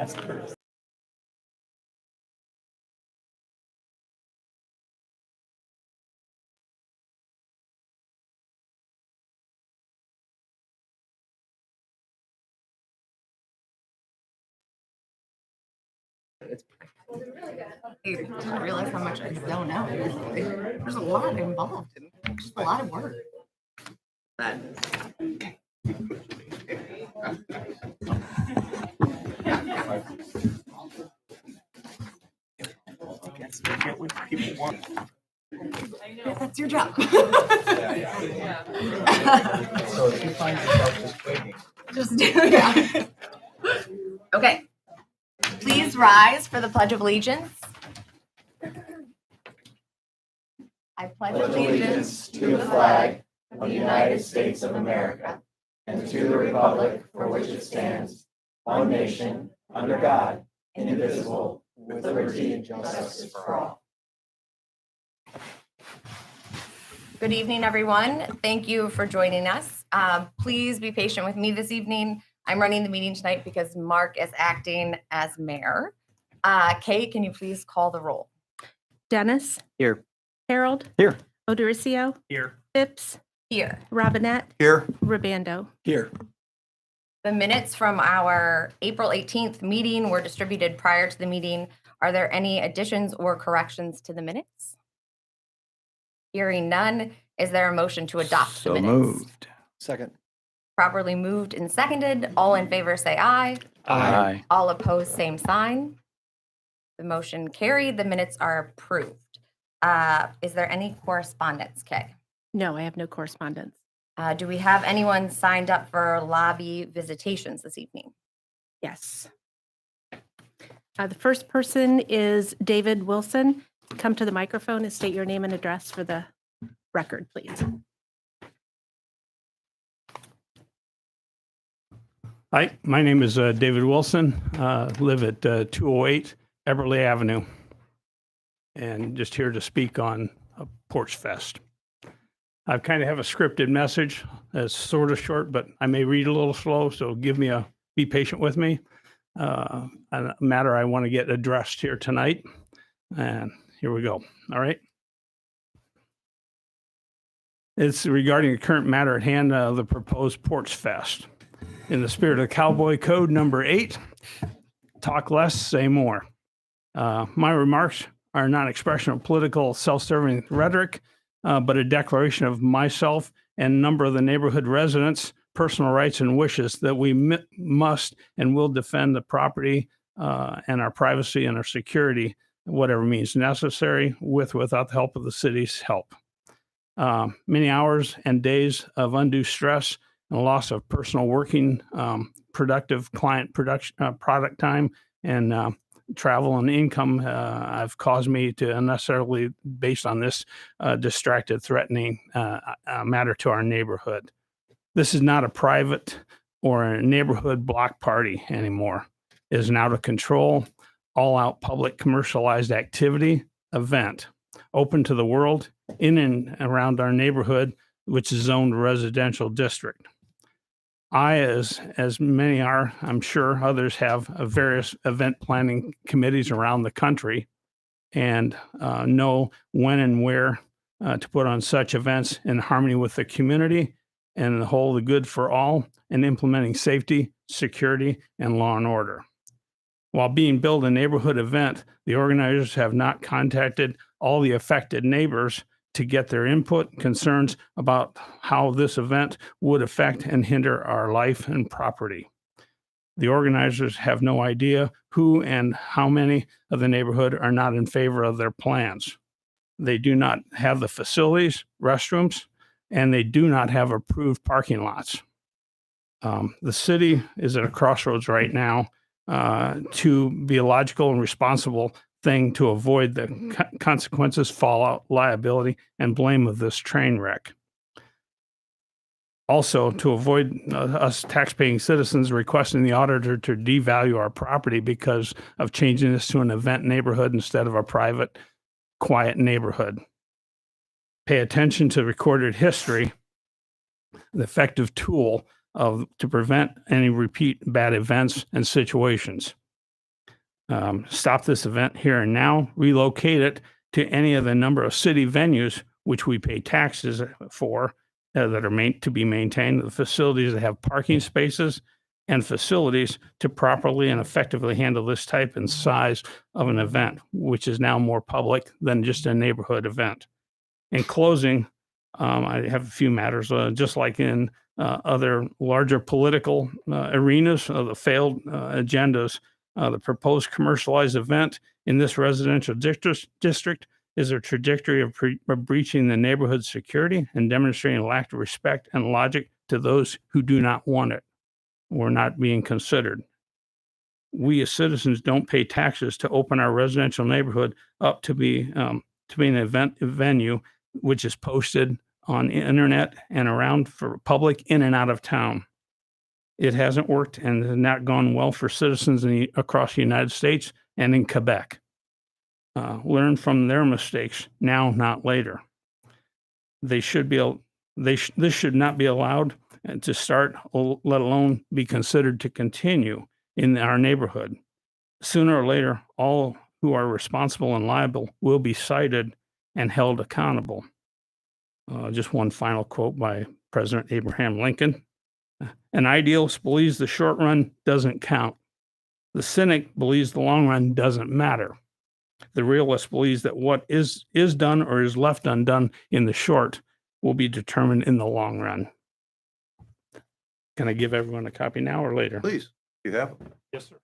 ask first. I didn't realize how much I don't know. There's a lot involved and just a lot of work. Guess we get what people want. Yeah, that's your job. So if you find yourself just waiting. Just do it. Okay. Please rise for the Pledge of Allegiance. I pledge allegiance to the flag of the United States of America and to the republic for which it stands, one nation, under God, indivisible, with liberty and justice for all. Good evening, everyone. Thank you for joining us. Please be patient with me this evening. I'm running the meeting tonight because Mark is acting as mayor. Kay, can you please call the roll? Dennis. Here. Harold. Here. Odoricio. Here. Phipps. Here. Robinette. Here. Rabando. Here. The minutes from our April 18th meeting were distributed prior to the meeting. Are there any additions or corrections to the minutes? Hearing none, is there a motion to adopt the minutes? Moved. Second. Properly moved and seconded. All in favor say aye. Aye. All opposed, same sign. The motion carried. The minutes are approved. Is there any correspondence, Kay? No, I have no correspondence. Do we have anyone signed up for lobby visitations this evening? Yes. The first person is David Wilson. Come to the microphone and state your name and address for the record, please. Hi, my name is David Wilson. Live at 208 Eberly Avenue, and just here to speak on Porch Fest. I kind of have a scripted message that's sort of short, but I may read a little slow, so be patient with me. A matter I want to get addressed here tonight, and here we go. All right. It's regarding the current matter at hand, the proposed Porch Fest. In the spirit of Cowboy Code number 8, talk less, say more. My remarks are not expression of political self-serving rhetoric, but a declaration of myself and a number of the neighborhood residents' personal rights and wishes that we must and will defend the property and our privacy and our security, whatever means necessary, without the help of the city's help. Many hours and days of undue stress and loss of personal working, productive client product time, and travel and income have caused me to unnecessarily, based on this distracted, threatening matter to our neighborhood. This is not a private or a neighborhood block party anymore. It is an out of control, all-out public commercialized activity event, open to the world in and around our neighborhood, which is zoned residential district. I, as many are, I'm sure others have various event planning committees around the country and know when and where to put on such events in harmony with the community and the whole, the good for all, and implementing safety, security, and law and order. While being billed a neighborhood event, the organizers have not contacted all the affected neighbors to get their input, concerns about how this event would affect and hinder our life and property. The organizers have no idea who and how many of the neighborhood are not in favor of their plans. They do not have the facilities, restrooms, and they do not have approved parking lots. The city is at a crossroads right now to be a logical and responsible thing to avoid the consequences, fallout, liability, and blame of this train wreck. Also, to avoid us taxpaying citizens requesting the auditor to devalue our property because of changing this to an event neighborhood instead of a private, quiet neighborhood. Pay attention to recorded history, the effective tool to prevent any repeat bad events and situations. stop this event here and now, relocate it to any of the number of city venues which we pay taxes for that are to be maintained, the facilities that have parking spaces and facilities to properly and effectively handle this type and size of an event, which is now more public than just a neighborhood event. In closing, I have a few matters, just like in other larger political arenas, the failed agendas. The proposed commercialized event in this residential district is a trajectory of breaching the neighborhood security and demonstrating a lack of respect and logic to those who do not want it or not being considered. We as citizens don't pay taxes to open our residential neighborhood up to be an event venue, which is posted on the internet and around for public in and out of town. It hasn't worked and has not gone well for citizens across the United States and in Quebec. Learn from their mistakes now, not later. This should not be allowed to start, let alone be considered to continue in our neighborhood. Sooner or later, all who are responsible and liable will be cited and held accountable. Just one final quote by President Abraham Lincoln. An idealist believes the short run doesn't count. The cynic believes the long run doesn't matter. The realist believes that what is done or is left undone in the short will be determined in the long run. Can I give everyone a copy now or later? Please, you have them. Yes, sir.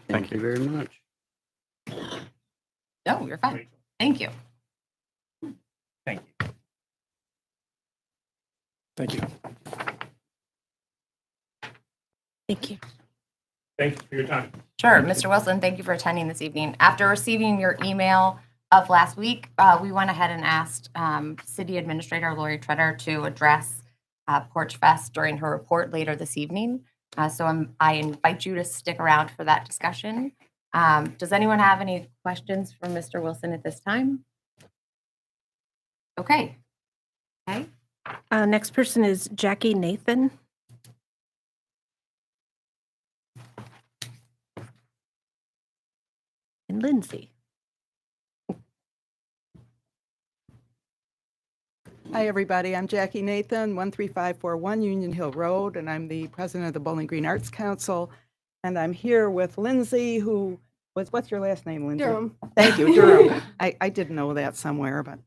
Thank you very much. No, you're fine. Thank you. Thank you. Thank you. Thank you. Thank you for your time. Sure. Mr. Wilson, thank you for attending this evening. After receiving your email of last week, we went ahead and asked City Administrator Lori Treader to address Porch Fest during her report later this evening. I invite you to stick around for that discussion. Does anyone have any questions for Mr. Wilson at this time? Okay. Next person is Jackie Nathan. And Lindsay. Hi, everybody. I'm Jackie Nathan, 13541 Union Hill Road, and I'm the president of the Bowling Green Arts Council. And I'm here with Lindsay, who was, what's your last name, Lindsay? Durham. Thank you, Durham. I did know that somewhere, but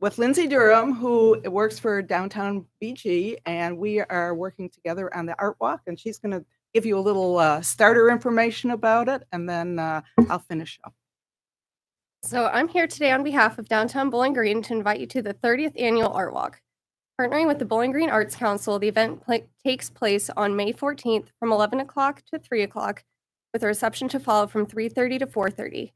with Lindsay Durham, who works for Downtown BG, and we are working together on the Art Walk, and she's going to give you a little starter information about it, and then I'll finish up. So I'm here today on behalf of Downtown Bowling Green to invite you to the 30th Annual Art Walk. Partnering with the Bowling Green Arts Council, the event takes place on May 14th from 11 o'clock to 3 o'clock, with a reception to follow from 3:30 to 4:30.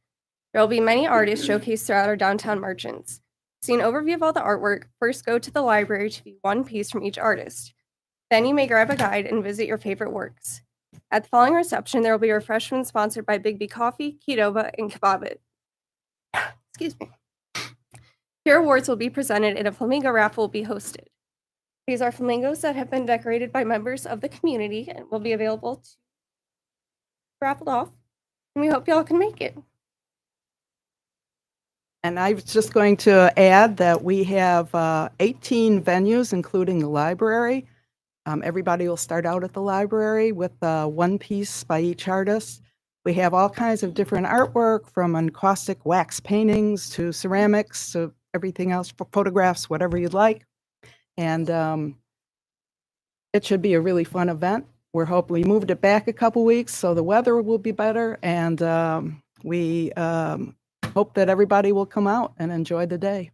There will be many artists showcased throughout our downtown margins. To see an overview of all the artwork, first go to the library to view one piece from each artist. Then you may grab a guide and visit your favorite works. At the following reception, there will be refreshments sponsored by Big B Coffee, Qdoba, and Kebab. Excuse me. Here awards will be presented and a flamingo raffle will be hosted. These are flamingos that have been decorated by members of the community and will be available to raffled off. And we hope y'all can make it. And I was just going to add that we have 18 venues, including the library. Everybody will start out at the library with one piece by each artist. We have all kinds of different artwork, from encaustic wax paintings to ceramics to everything else, for photographs, whatever you'd like. And it should be a really fun event. We moved it back a couple weeks so the weather will be better, and we hope that everybody will come out and enjoy the day.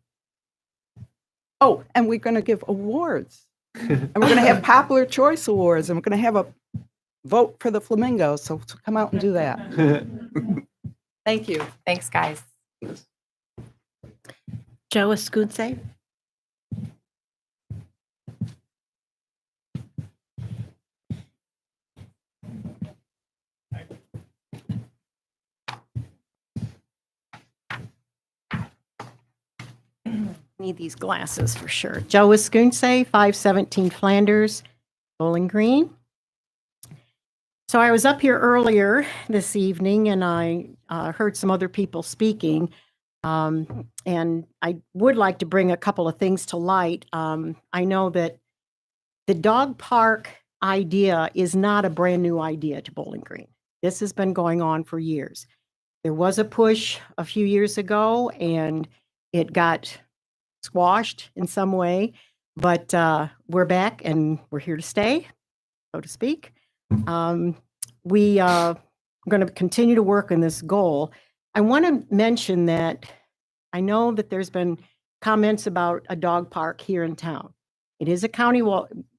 Oh, and we're going to give awards. And we're going to have Popular Choice Awards, and we're going to have a vote for the flamingos, so come out and do that. Thank you. Thanks, guys. Joe Escudze. Need these glasses for sure. Joe Escunce, 517 Flanders, Bowling Green. So I was up here earlier this evening and I heard some other people speaking. And I would like to bring a couple of things to light. I know that the dog park idea is not a brand new idea to Bowling Green. This has been going on for years. There was a push a few years ago and it got squashed in some way, but we're back and we're here to stay, so to speak. We are going to continue to work on this goal. I want to mention that I know that there's been comments about a dog park here in town. It is a county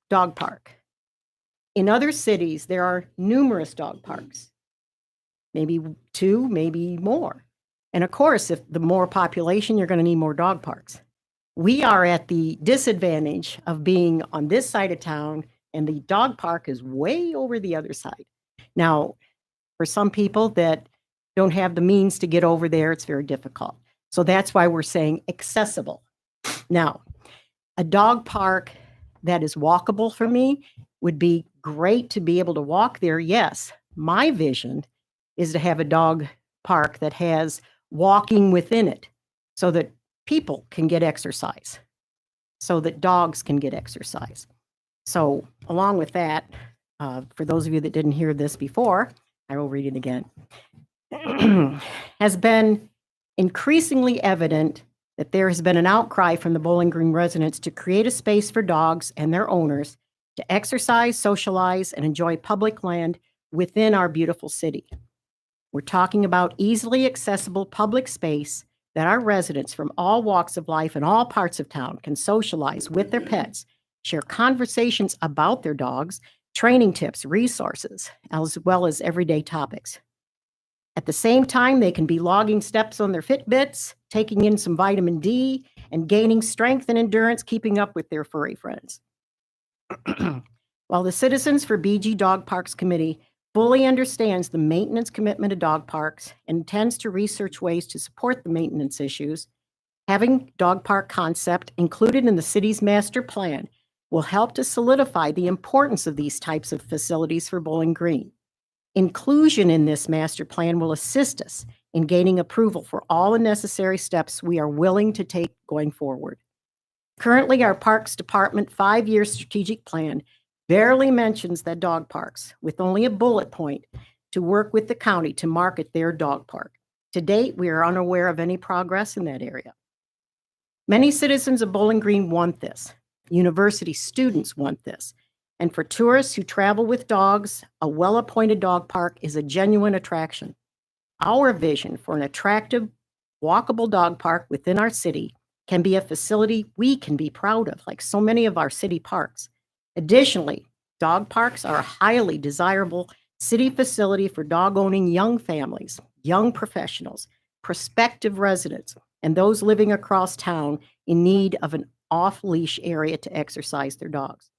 dog park. In other cities, there are numerous dog parks, maybe 2, maybe more. And of course, if the more population, you're going to need more dog parks. We are at the disadvantage of being on this side of town and the dog park is way over the other side. Now, for some people that don't have the means to get over there, it's very difficult. So that's why we're saying accessible. Now, a dog park that is walkable for me would be great to be able to walk there. Yes, my vision is to have a dog park that has walking within it so that people can get exercise, so that dogs can get exercise. So along with that, for those of you that didn't hear this before, I will read it again. Has been increasingly evident that there has been an outcry from the Bowling Green residents to create a space for dogs and their owners to exercise, socialize, and enjoy public land within our beautiful city. We're talking about easily accessible public space that our residents from all walks of life and all parts of town can socialize with their pets, share conversations about their dogs, training tips, resources, as well as everyday topics. At the same time, they can be logging steps on their Fitbits, taking in some vitamin D, and gaining strength and endurance, keeping up with their furry friends. While the Citizens for BG Dog Parks Committee fully understands the maintenance commitment of dog parks and intends to research ways to support the maintenance issues, having dog park concept included in the city's master plan will help to solidify the importance of these types of facilities for Bowling Green. Inclusion in this master plan will assist us in gaining approval for all the necessary steps we are willing to take going forward. Currently, our Parks Department 5-year strategic plan barely mentions the dog parks, with only a bullet point to work with the county to market their dog park. To date, we are unaware of any progress in that area. Many citizens of Bowling Green want this. University students want this. And for tourists who travel with dogs, a well-appointed dog park is a genuine attraction. Our vision for an attractive, walkable dog park within our city can be a facility we can be proud of, like so many of our city parks. Additionally, dog parks are a highly desirable city facility for dog-owning young families, young professionals, prospective residents, and those living across town in need of an off-leash area to exercise their dogs.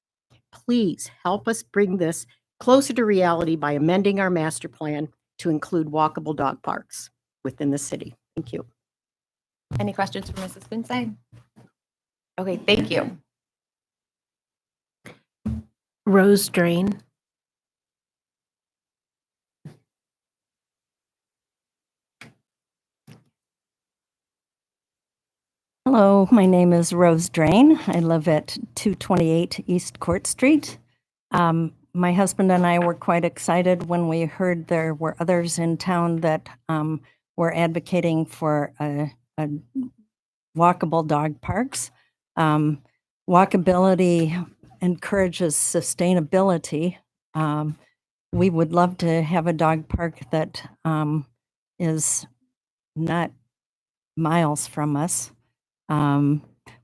Please help us bring this closer to reality by amending our master plan to include walkable dog parks within the city. Thank you. Any questions for Mrs. Kunsey? Okay, thank you. Rose Drain. Hello, my name is Rose Drain. I live at 228 East Court Street. My husband and I were quite excited when we heard there were others in town that were advocating for a walkable dog parks. Walkability encourages sustainability. We would love to have a dog park that is not miles from us.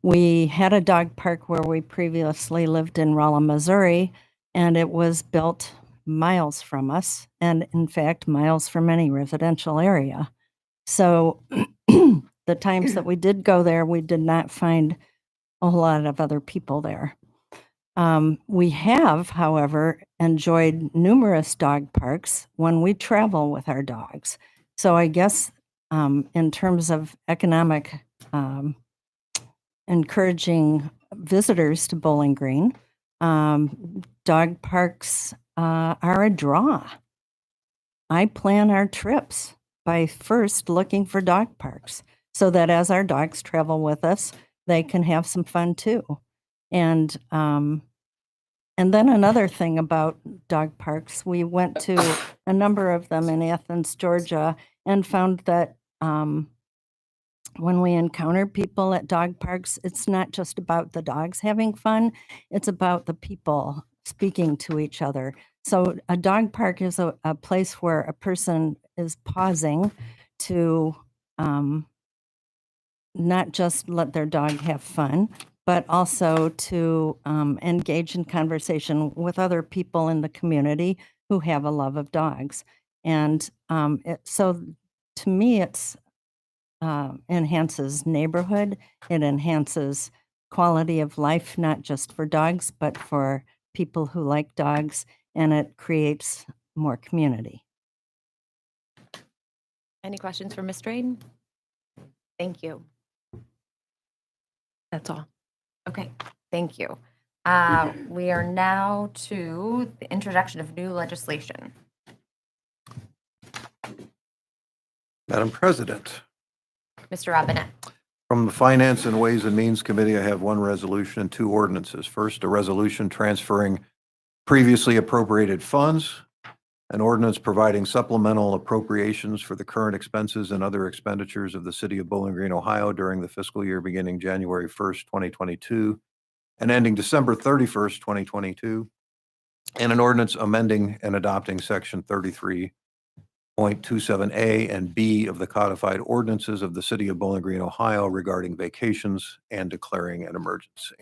We had a dog park where we previously lived in Rolla, Missouri, and it was built miles from us, and in fact, miles from any residential area. So the times that we did go there, we did not find a whole lot of other people there. We have, however, enjoyed numerous dog parks when we travel with our dogs. So I guess in terms of economic encouraging visitors to Bowling Green. Dog parks are a draw. I plan our trips by first looking for dog parks so that as our dogs travel with us, they can have some fun too. And then another thing about dog parks, we went to a number of them in Athens, Georgia, and found that when we encounter people at dog parks, it's not just about the dogs having fun, it's about the people speaking to each other. So a dog park is a place where a person is pausing to not just let their dog have fun, but also to engage in conversation with other people in the community who have a love of dogs. And so to me, it's enhances neighborhood. It enhances quality of life, not just for dogs, but for people who like dogs, and it creates more community. Any questions for Ms. Drayden? Thank you. That's all. Okay, thank you. We are now to the introduction of new legislation. Madam President, Mr. Robinette. from the Finance and Ways and Means Committee, I have one resolution and two ordinances. First, a resolution transferring previously appropriated funds, an ordinance providing supplemental appropriations for the current expenses and other expenditures of the city of Bowling Green, Ohio during the fiscal year beginning January 1st, 2022 and ending December 31st, 2022, and an ordinance amending and adopting section 33.27A and B of the codified ordinances of the city of Bowling Green, Ohio regarding vacations and declaring an emergency.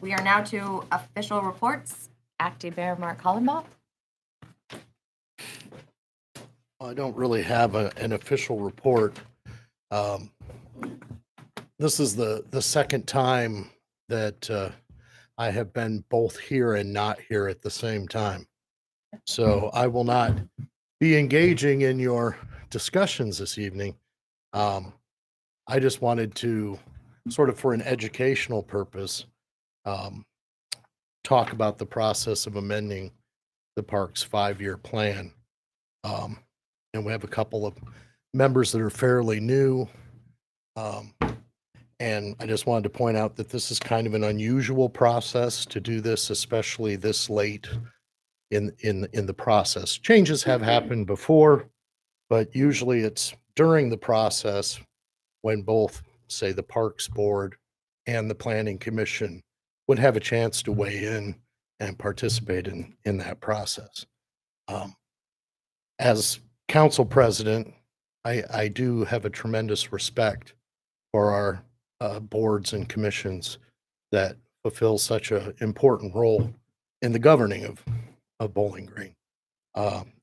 We are now to official reports. Acting Mayor Mark Hollenbaugh. I don't really have an official report. This is the second time that I have been both here and not here at the same time. So I will not be engaging in your discussions this evening. I just wanted to, sort of for an educational purpose, talk about the process of amending the park's 5-year plan. And we have a couple of members that are fairly new. And I just wanted to point out that this is kind of an unusual process to do this, especially this late in the process. Changes have happened before, but usually it's during the process when both, say, the Parks Board and the Planning Commission would have a chance to weigh in and participate in that process. As council president, I do have a tremendous respect for our boards and commissions that fulfill such an important role in the governing of Bowling Green.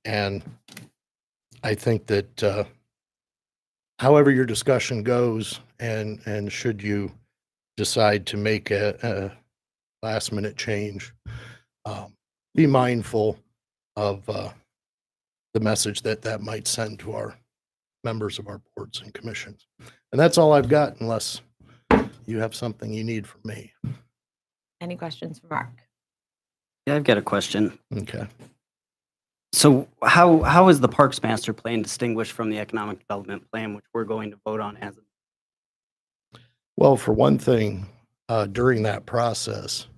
And I think that however your discussion goes, and should you decide to make a last minute change, be mindful of the message that might send to our members of our boards and commissions. And that's all I've got, unless you have something you need from me. Any questions for Mark? Yeah, I've got a question. Okay. So how is the Parks Master Plan distinguished from the Economic Development Plan, which we're going to vote on as of? Well, for one thing, during that process,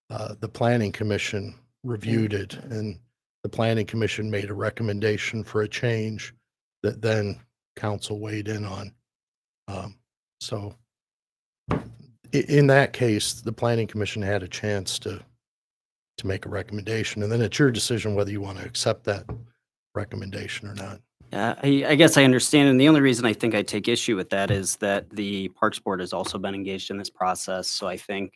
the Planning Commission reviewed it, and the Planning Commission made a recommendation for a change that then council weighed in on. So in that case, the Planning Commission had a chance to make a recommendation, and then it's your decision whether you want to accept that recommendation or not. I guess I understand, and the only reason I think I take issue with that is that the Parks Board has also been engaged in this process, so I think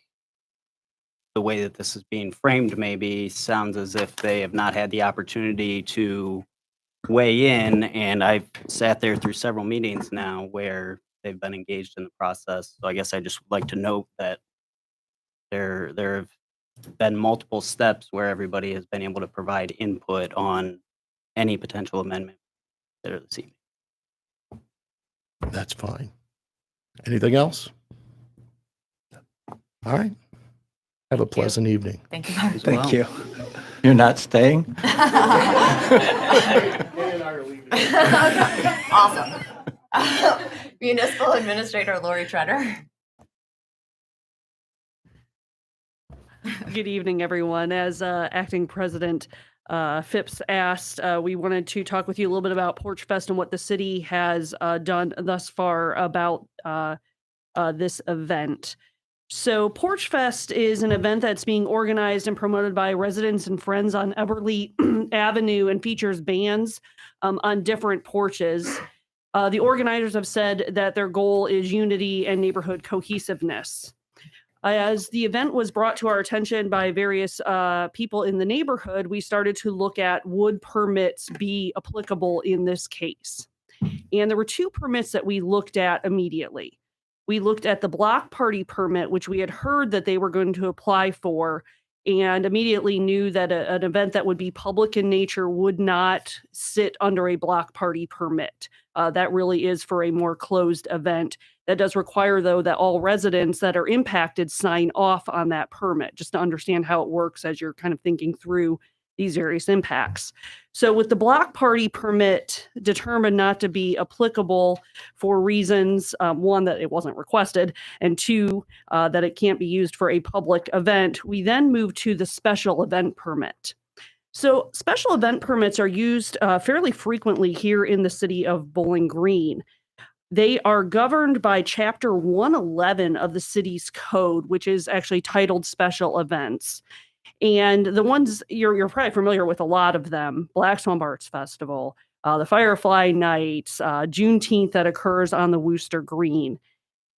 the way that this is being framed maybe sounds as if they have not had the opportunity to weigh in, and I've sat there through several meetings now where they've been engaged in the process. So I guess I just would like to note that there have been multiple steps where everybody has been able to provide input on any potential amendment there this evening. That's fine. Anything else? All right. Have a pleasant evening. Thank you, Mark. Thank you. You're not staying? Awesome. Municipal Administrator Lori Treader. Good evening, everyone. As acting president Phipps asked, we wanted to talk with you a little bit about Porch Fest and what the city has done thus far about this event. So Porch Fest is an event that's being organized and promoted by residents and friends on Eberly Avenue and features bands on different porches. The organizers have said that their goal is unity and neighborhood cohesiveness. As the event was brought to our attention by various people in the neighborhood, we started to look at would permits be applicable in this case. And there were two permits that we looked at immediately. We looked at the block party permit, which we had heard that they were going to apply for, and immediately knew that an event that would be public in nature would not sit under a block party permit. That really is for a more closed event. That does require, though, that all residents that are impacted sign off on that permit, just to understand how it works as you're kind of thinking through these various impacts. So with the block party permit determined not to be applicable for reasons, one, that it wasn't requested, and two, that it can't be used for a public event, we then moved to the special event permit. So special event permits are used fairly frequently here in the city of Bowling Green. They are governed by Chapter 111 of the city's code, which is actually titled Special Events. And the ones you're probably familiar with a lot of them: Black Swamp Arts Festival, the Firefly Nights, Juneteenth that occurs on the Wooster Green.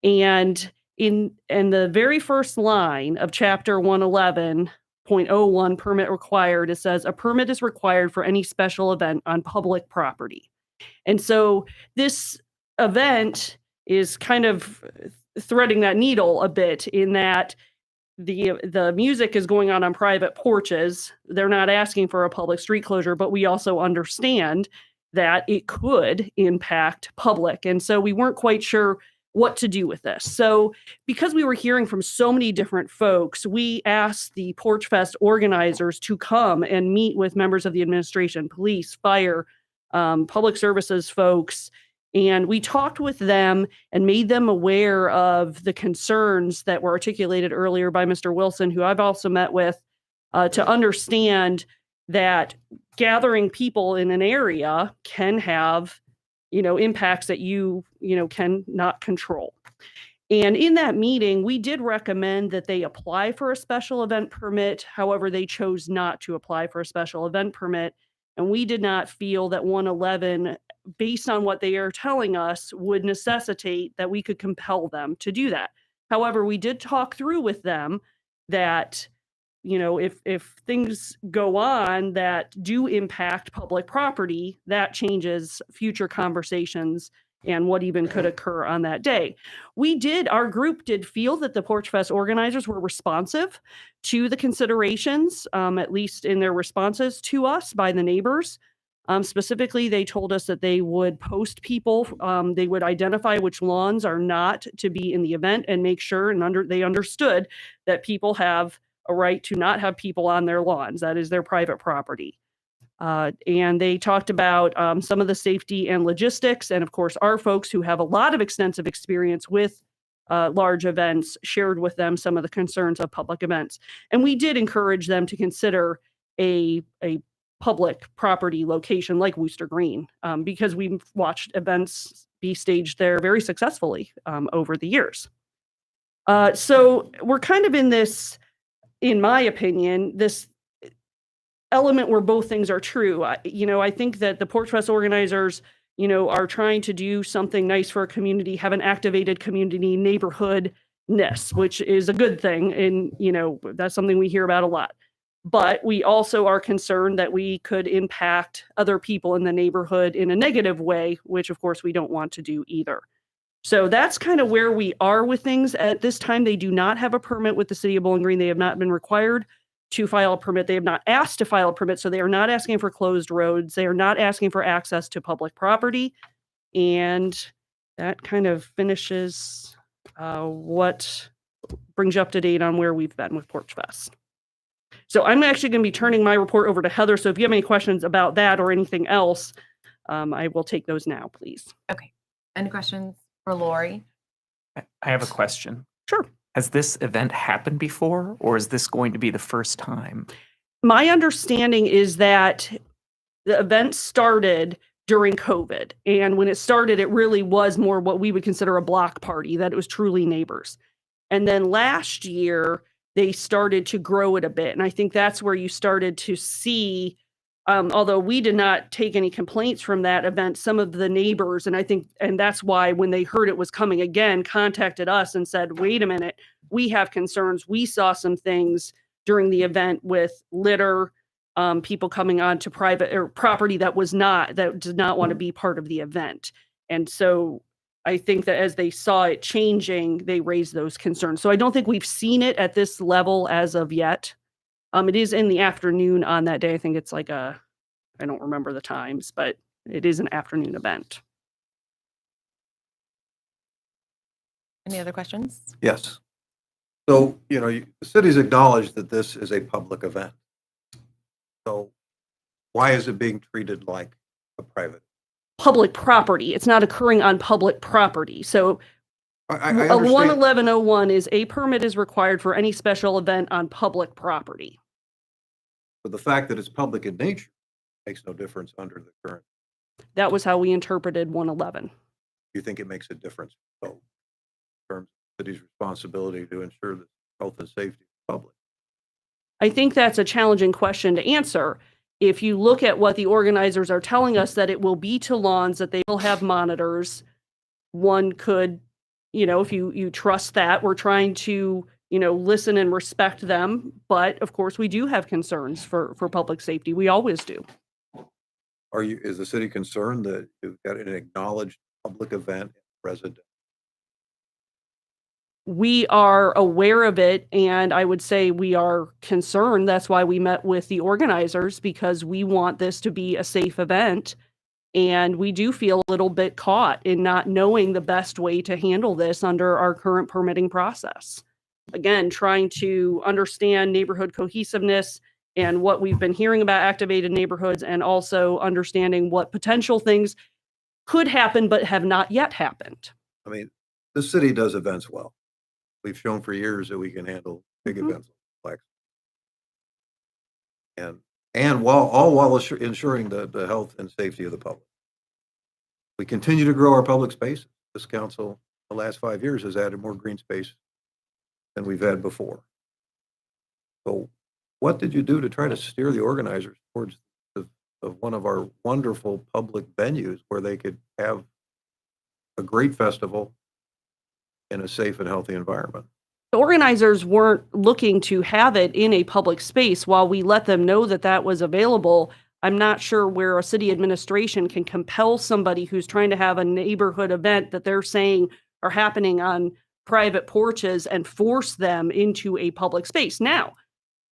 And in the very first line of Chapter 111.01 permit required, it says a permit is required for any special event on public property. And so this event is kind of threading that needle a bit in that the music is going on private porches. They're not asking for a public street closure, but we also understand that it could impact public. And so we weren't quite sure what to do with this. So because we were hearing from so many different folks, we asked the Porch Fest organizers to come and meet with members of the administration, police, fire, public services folks. And we talked with them and made them aware of the concerns that were articulated earlier by Mr. Wilson, who I've also met with, to understand that gathering people in an area can have, impacts that you can not control. And in that meeting, we did recommend that they apply for a special event permit. However, they chose not to apply for a special event permit. And we did not feel that 111, based on what they are telling us, would necessitate that we could compel them to do that. However, we did talk through with them that, if things go on that do impact public property, that changes future conversations and what even could occur on that day. Our group did feel that the Porch Fest organizers were responsive to the considerations, at least in their responses to us by the neighbors. Specifically, they told us that they would post people, they would identify which lawns are not to be in the event and make sure they understood that people have a right to not have people on their lawns. That is their private property. And they talked about some of the safety and logistics. And of course, our folks who have a lot of extensive experience with large events shared with them some of the concerns of public events. And we did encourage them to consider a public property location like Wooster Green, because we've watched events be staged there very successfully over the years. So we're kind of in this, in my opinion, this element where both things are true. I think that the Porch Fest organizers, are trying to do something nice for a community, have an activated community neighborhoodness, which is a good thing. And, that's something we hear about a lot. But we also are concerned that we could impact other people in the neighborhood in a negative way, which of course we don't want to do either. So that's kind of where we are with things. At this time, they do not have a permit with the city of Bowling Green. They have not been required to file a permit. They have not asked to file a permit. So they are not asking for closed roads. They are not asking for access to public property. And that kind of finishes what brings you up to date on where we've been with Porch Fest. So I'm actually going to be turning my report over to Heather. So if you have any questions about that or anything else, I will take those now, please. Okay. Any questions for Lori? I have a question. Sure. Has this event happened before, or is this going to be the first time? My understanding is that the event started during COVID. And when it started, it really was more what we would consider a block party, that it was truly neighbors. And then last year, they started to grow it a bit. And I think that's where you started to see, although we did not take any complaints from that event, some of the neighbors, and that's why when they heard it was coming again, contacted us and said, wait a minute, we have concerns. We saw some things during the event with litter, people coming onto private or property that did not want to be part of the event. And so I think that as they saw it changing, they raised those concerns. So I don't think we've seen it at this level as of yet. It is in the afternoon on that day. I think it's like I don't remember the times, but it is an afternoon event. Any other questions? Yes. So, the city's acknowledged that this is a public event. So why is it being treated like a private? Public property. It's not occurring on public property. So I a understand. 11101 is a permit is required for any special event on public property. But the fact that it's public in nature makes no difference under the current. That was how we interpreted 111. Do you think it makes a difference, though, in terms of the city's responsibility to ensure the health and safety of the public? I think that's a challenging question to answer. If you look at what the organizers are telling us, that it will be to lawns, that they will have monitors, one could, if you trust that, we're trying to, listen and respect them. But of course, we do have concerns for public safety. We always do. Is the city concerned that you've got an acknowledged public event resident? We are aware of it, and I would say we are concerned. That's why we met with the organizers, because we want this to be a safe event. And we do feel a little bit caught in not knowing the best way to handle this under our current permitting process. Again, trying to understand neighborhood cohesiveness and what we've been hearing about activated neighborhoods, and also understanding what potential things could happen but have not yet happened. I mean, the city does events well. We've shown for years that we can handle big events like and while ensuring the health and safety of the public. We continue to grow our public spaces. This council, the last 5 years, has added more green space than we've had before. So what did you do to try to steer the organizers towards of one of our wonderful public venues where they could have a great festival in a safe and healthy environment? The organizers weren't looking to have it in a public space. While we let them know that that was available, I'm not sure where a city administration can compel somebody who's trying to have a neighborhood event that they're saying are happening on private porches and force them into a public space. Now,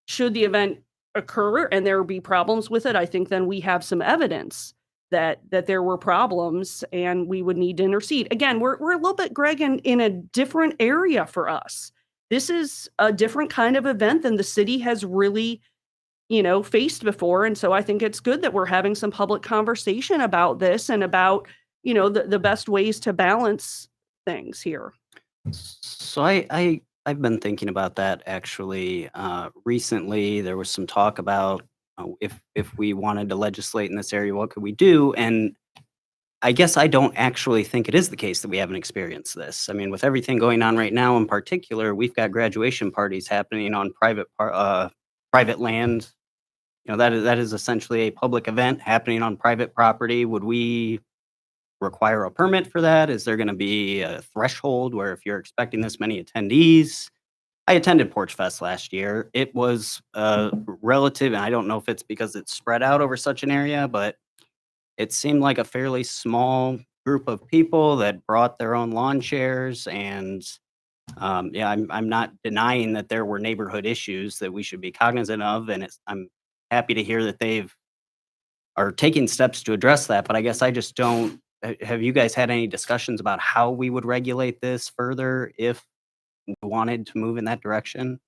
should the event occur and there be problems with it, I think then we have some evidence that there were problems and we would need to intercede. Again, we're a little bit, Greg, in a different area for us. This is a different kind of event than the city has really, faced before. And so I think it's good that we're having some public conversation about this and about, the best ways to balance things here. So I've been thinking about that actually. Recently, there was some talk about if we wanted to legislate in this area, what could we do? And I guess I don't actually think it is the case that we haven't experienced this. I mean, with everything going on right now in particular, we've got graduation parties happening on private land. That is essentially a public event happening on private property. Would we require a permit for that? Is there going to be a threshold where if you're expecting this many attendees? I attended Porch Fest last year. It was relative, and I don't know if it's because it's spread out over such an area, but it seemed like a fairly small group of people that brought their own lawn chairs. And I'm not denying that there were neighborhood issues that we should be cognizant of, and I'm happy to hear that are taking steps to address that. But I guess I just don't have you guys had any discussions about how we would regulate this further if we wanted to move in that direction?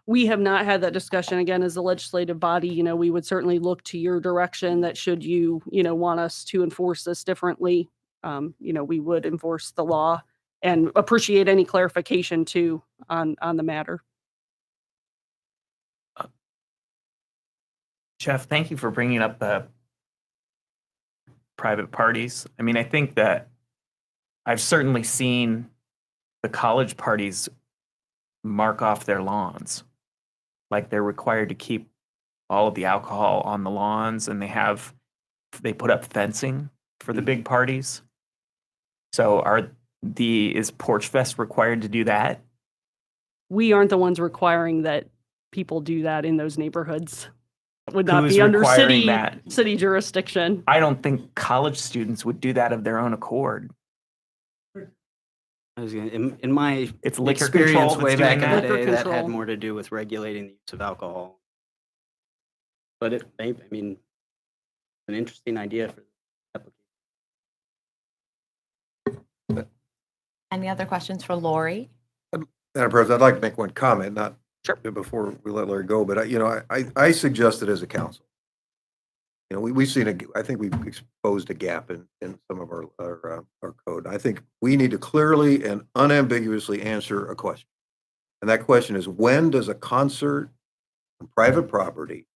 We have not had that discussion. Again, as a legislative body, we would certainly look to your direction that should you, want us to enforce this differently, we would enforce the law and appreciate any clarification too on the matter. Jeff, thank you for bringing up the private parties. I mean, I think that I've certainly seen the college parties mark off their lawns. Like they're required to keep all of the alcohol on the lawns, and they put up fencing for the big parties. So is Porch Fest required to do that? We aren't the ones requiring that people do that in those neighborhoods. It would not Who's be under requiring that? city jurisdiction. I don't think college students would do that of their own accord. In my It's liquor experience control way that's back doing in the that? day, Liquor that had control. more to do with regulating the use of alcohol. But it's an interesting idea for the application. Any other questions for Lori? Madam President, I'd like to make one comment, not before we let Larry go, but I suggested as a council, we've seen I think we've exposed a gap in some of our code. I think we need to clearly and unambiguously answer a question. And that question is, when does a concert on private property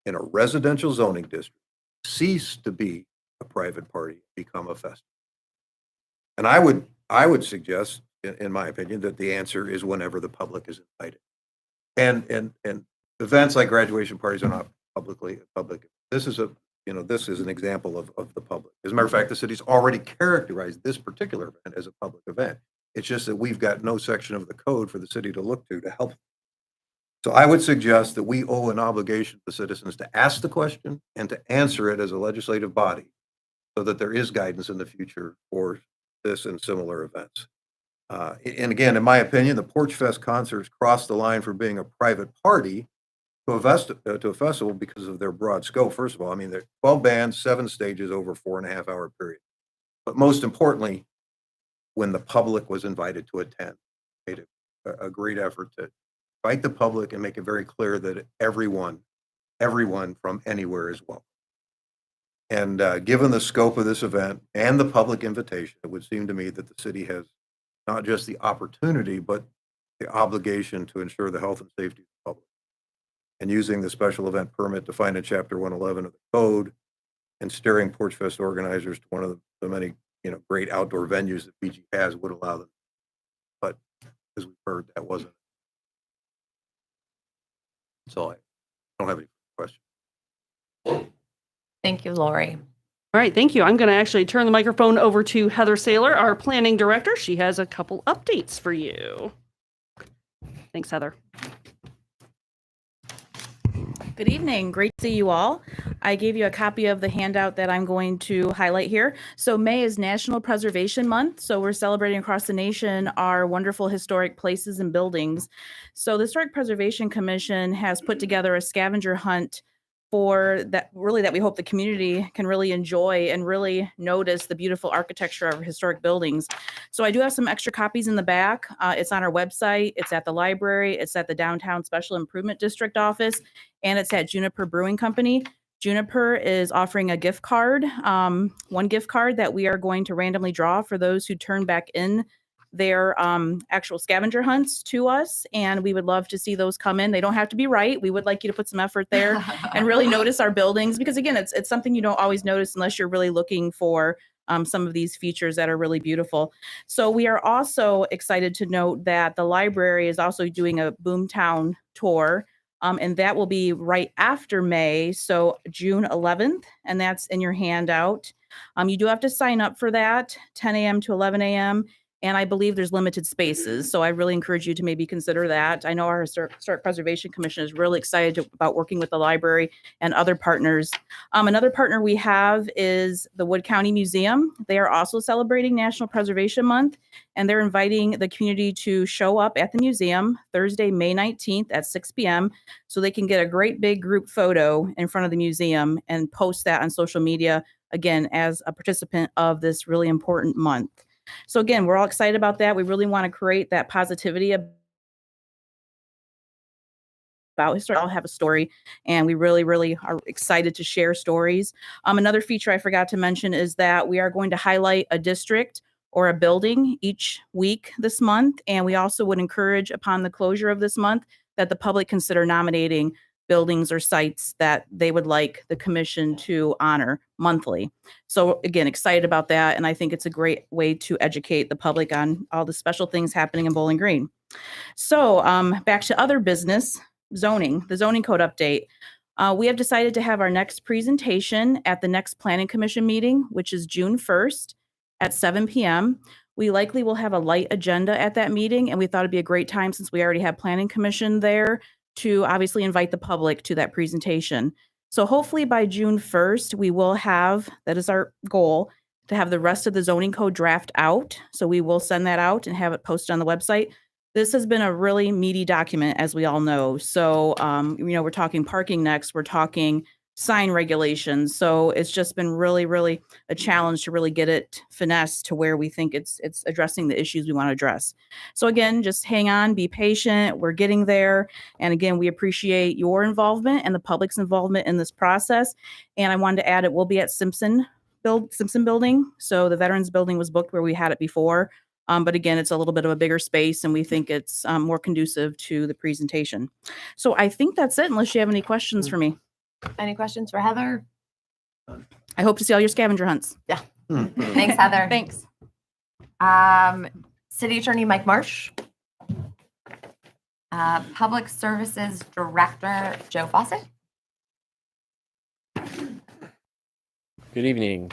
in a residential zoning district cease to be a private party, become a festival? And I would suggest, in my opinion, that the answer is whenever the public is invited. And events like graduation parties are not public. This is an example of the public. As a matter of fact, the city's already characterized this particular event as a public event. It's just that we've got no section of the code for the city to look to help. So I would suggest that we owe an obligation to citizens to ask the question and to answer it as a legislative body, so that there is guidance in the future for this and similar events. And again, in my opinion, the Porch Fest concerts crossed the line from being a private party to a festival because of their broad scope. First of all, I mean, they're 12 bands, 7 stages over a 4.5-hour period. But most importantly, when the public was invited to attend, made a great effort to invite the public and make it very clear that everyone from anywhere is welcome. And given the scope of this event and the public invitation, it would seem to me that the city has not just the opportunity, but the obligation to ensure the health and safety of the public. And using the special event permit defined in Chapter 111 of the code and steering Porch Fest organizers to one of the many, great outdoor venues that PG has would allow them. But as we've heard, that wasn't. So I don't have any questions. Thank you, Lori. All right, thank you. I'm going to actually turn the microphone over to Heather Saylor, our planning director. She has a couple updates for you. Thanks, Heather. Good evening. Great to see you all. I gave you a copy of the handout that I'm going to highlight here. So May is National Preservation Month. So we're celebrating across the nation our wonderful historic places and buildings. So the Historic Preservation Commission has put together a scavenger hunt for that we hope the community can really enjoy and really notice the beautiful architecture of our historic buildings. So I do have some extra copies in the back. It's on our website. It's at the library. It's at the Downtown Special Improvement District office, and it's at Juniper Brewing Company. Juniper is offering a gift card, one gift card that we are going to randomly draw for those who turn back in their actual scavenger hunts to us, and we would love to see those come in. They don't have to be right. We would like you to put some effort there and really notice our buildings, because again, it's something you don't always notice unless you're really looking for some of these features that are really beautiful. So we are also excited to note that the library is also doing a Boomtown tour, and that will be right after May, so June 11th, and that's in your handout. You do have to sign up for that, 10 a.m. to 11 a.m., and I believe there's limited spaces. So I really encourage you to maybe consider that. I know our Historic Preservation Commission is really excited about working with the library and other partners. Another partner we have is the Wood County Museum. They are also celebrating National Preservation Month, and they're inviting the community to show up at the museum Thursday, May 19th at 6 p.m. so they can get a great big group photo in front of the museum and post that on social media again, as a participant of this really important month. So again, we're all excited about that. We really want to create that positivity about history. All have a story, and we really, really are excited to share stories. Another feature I forgot to mention is that we are going to highlight a district or a building each week this month, and we also would encourage, upon the closure of this month, that the public consider nominating buildings or sites that they would like the commission to honor monthly. So again, excited about that, and I think it's a great way to educate the public on all the special things happening in Bowling Green. So back to other business. Zoning, the zoning code update. We have decided to have our next presentation at the next Planning Commission meeting, which is June 1st at 7 p.m. We likely will have a light agenda at that meeting, and we thought it'd be a great time, since we already have Planning Commission there, to obviously invite the public to that presentation. So hopefully by June 1st, we will have, that is our goal, to have the rest of the zoning code draft out. So we will send that out and have it posted on the website. This has been a really meaty document, as we all know. So, we're talking parking next, we're talking sign regulations. So it's just been really, really a challenge to really get it finessed to where we think it's addressing the issues we want to address. So again, just hang on, be patient. We're getting there. And again, we appreciate your involvement and the public's involvement in this process. And I wanted to add, it will be at Simpson Building. So the Veterans Building was booked where we had it before. But again, it's a little bit of a bigger space, and we think it's more conducive to the presentation. So I think that's it, unless you have any questions for me. Any questions for Heather? I hope to see all your scavenger hunts. Yeah. Thanks, Heather. Thanks. City Attorney Mike Marsh. Public Services Director Joe Fawcett. Good evening.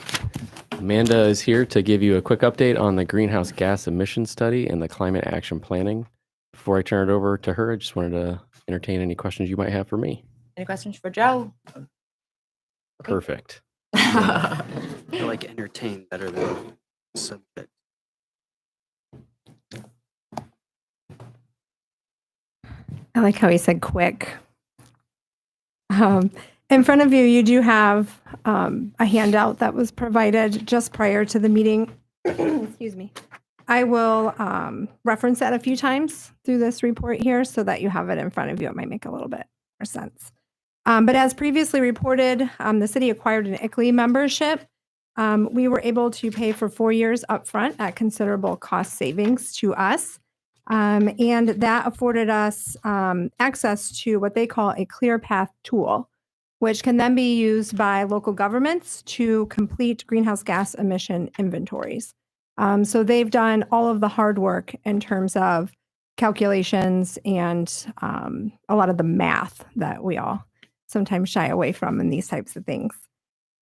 Amanda is here to give you a quick update on the greenhouse gas emission study and the climate action planning. Before I turn it over to her, I just wanted to entertain any questions you might have for me. Any questions for Joe? Perfect. I like entertain better than subject. I like how he said quick. In front of you, you do have a handout that was provided just prior to the meeting. Excuse me. I will reference that a few times through this report here so that you have it in front of you. It might make a little bit more sense. But as previously reported, the city acquired an ICLEI membership. We were able to pay for 4 years upfront at considerable cost savings to us. And that afforded us access to what they call a Clear Path tool, which can then be used by local governments to complete greenhouse gas emission inventories. So they've done all of the hard work in terms of calculations and a lot of the math that we all sometimes shy away from in these types of things.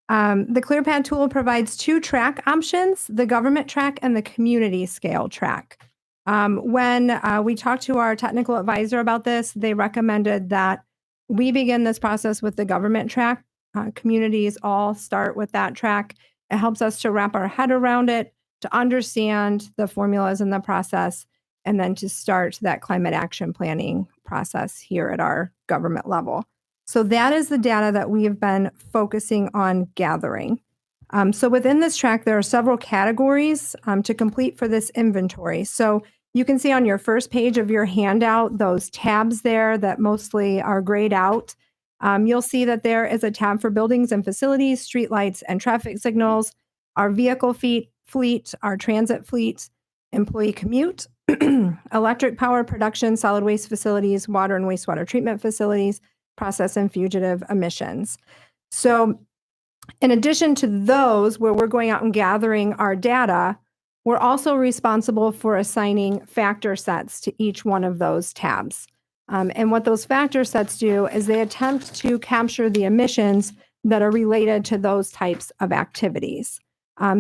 The ClearPath tool provides 2 track options, the government track and the community scale track. When we talked to our technical advisor about this, they recommended that we begin this process with the government track. Communities all start with that track. It helps us to wrap our head around it, to understand the formulas in the process, and then to start that climate action planning process here at our government level. So that is the data that we have been focusing on gathering. So within this track, there are several categories to complete for this inventory. So you can see on your first page of your handout, those tabs there that mostly are grayed out. You'll see that there is a tab for buildings and facilities, streetlights and traffic signals, our vehicle fleet, our transit fleet, employee commute, electric power production, solid waste facilities, water and wastewater treatment facilities, process and fugitive emissions. So in addition to those where we're going out and gathering our data, we're also responsible for assigning factor sets to each one of those tabs. And what those factor sets do is they attempt to capture the emissions that are related to those types of activities.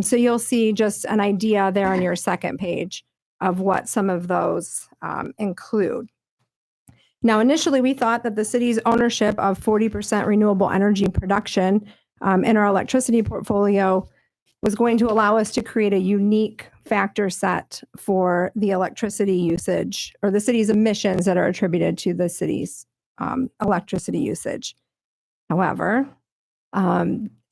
So you'll see just an idea there on your second page of what some of those include. Now, initially, we thought that the city's ownership of 40% renewable energy production in our electricity portfolio was going to allow us to create a unique factor set for the electricity usage or the city's emissions that are attributed to the city's electricity usage. However,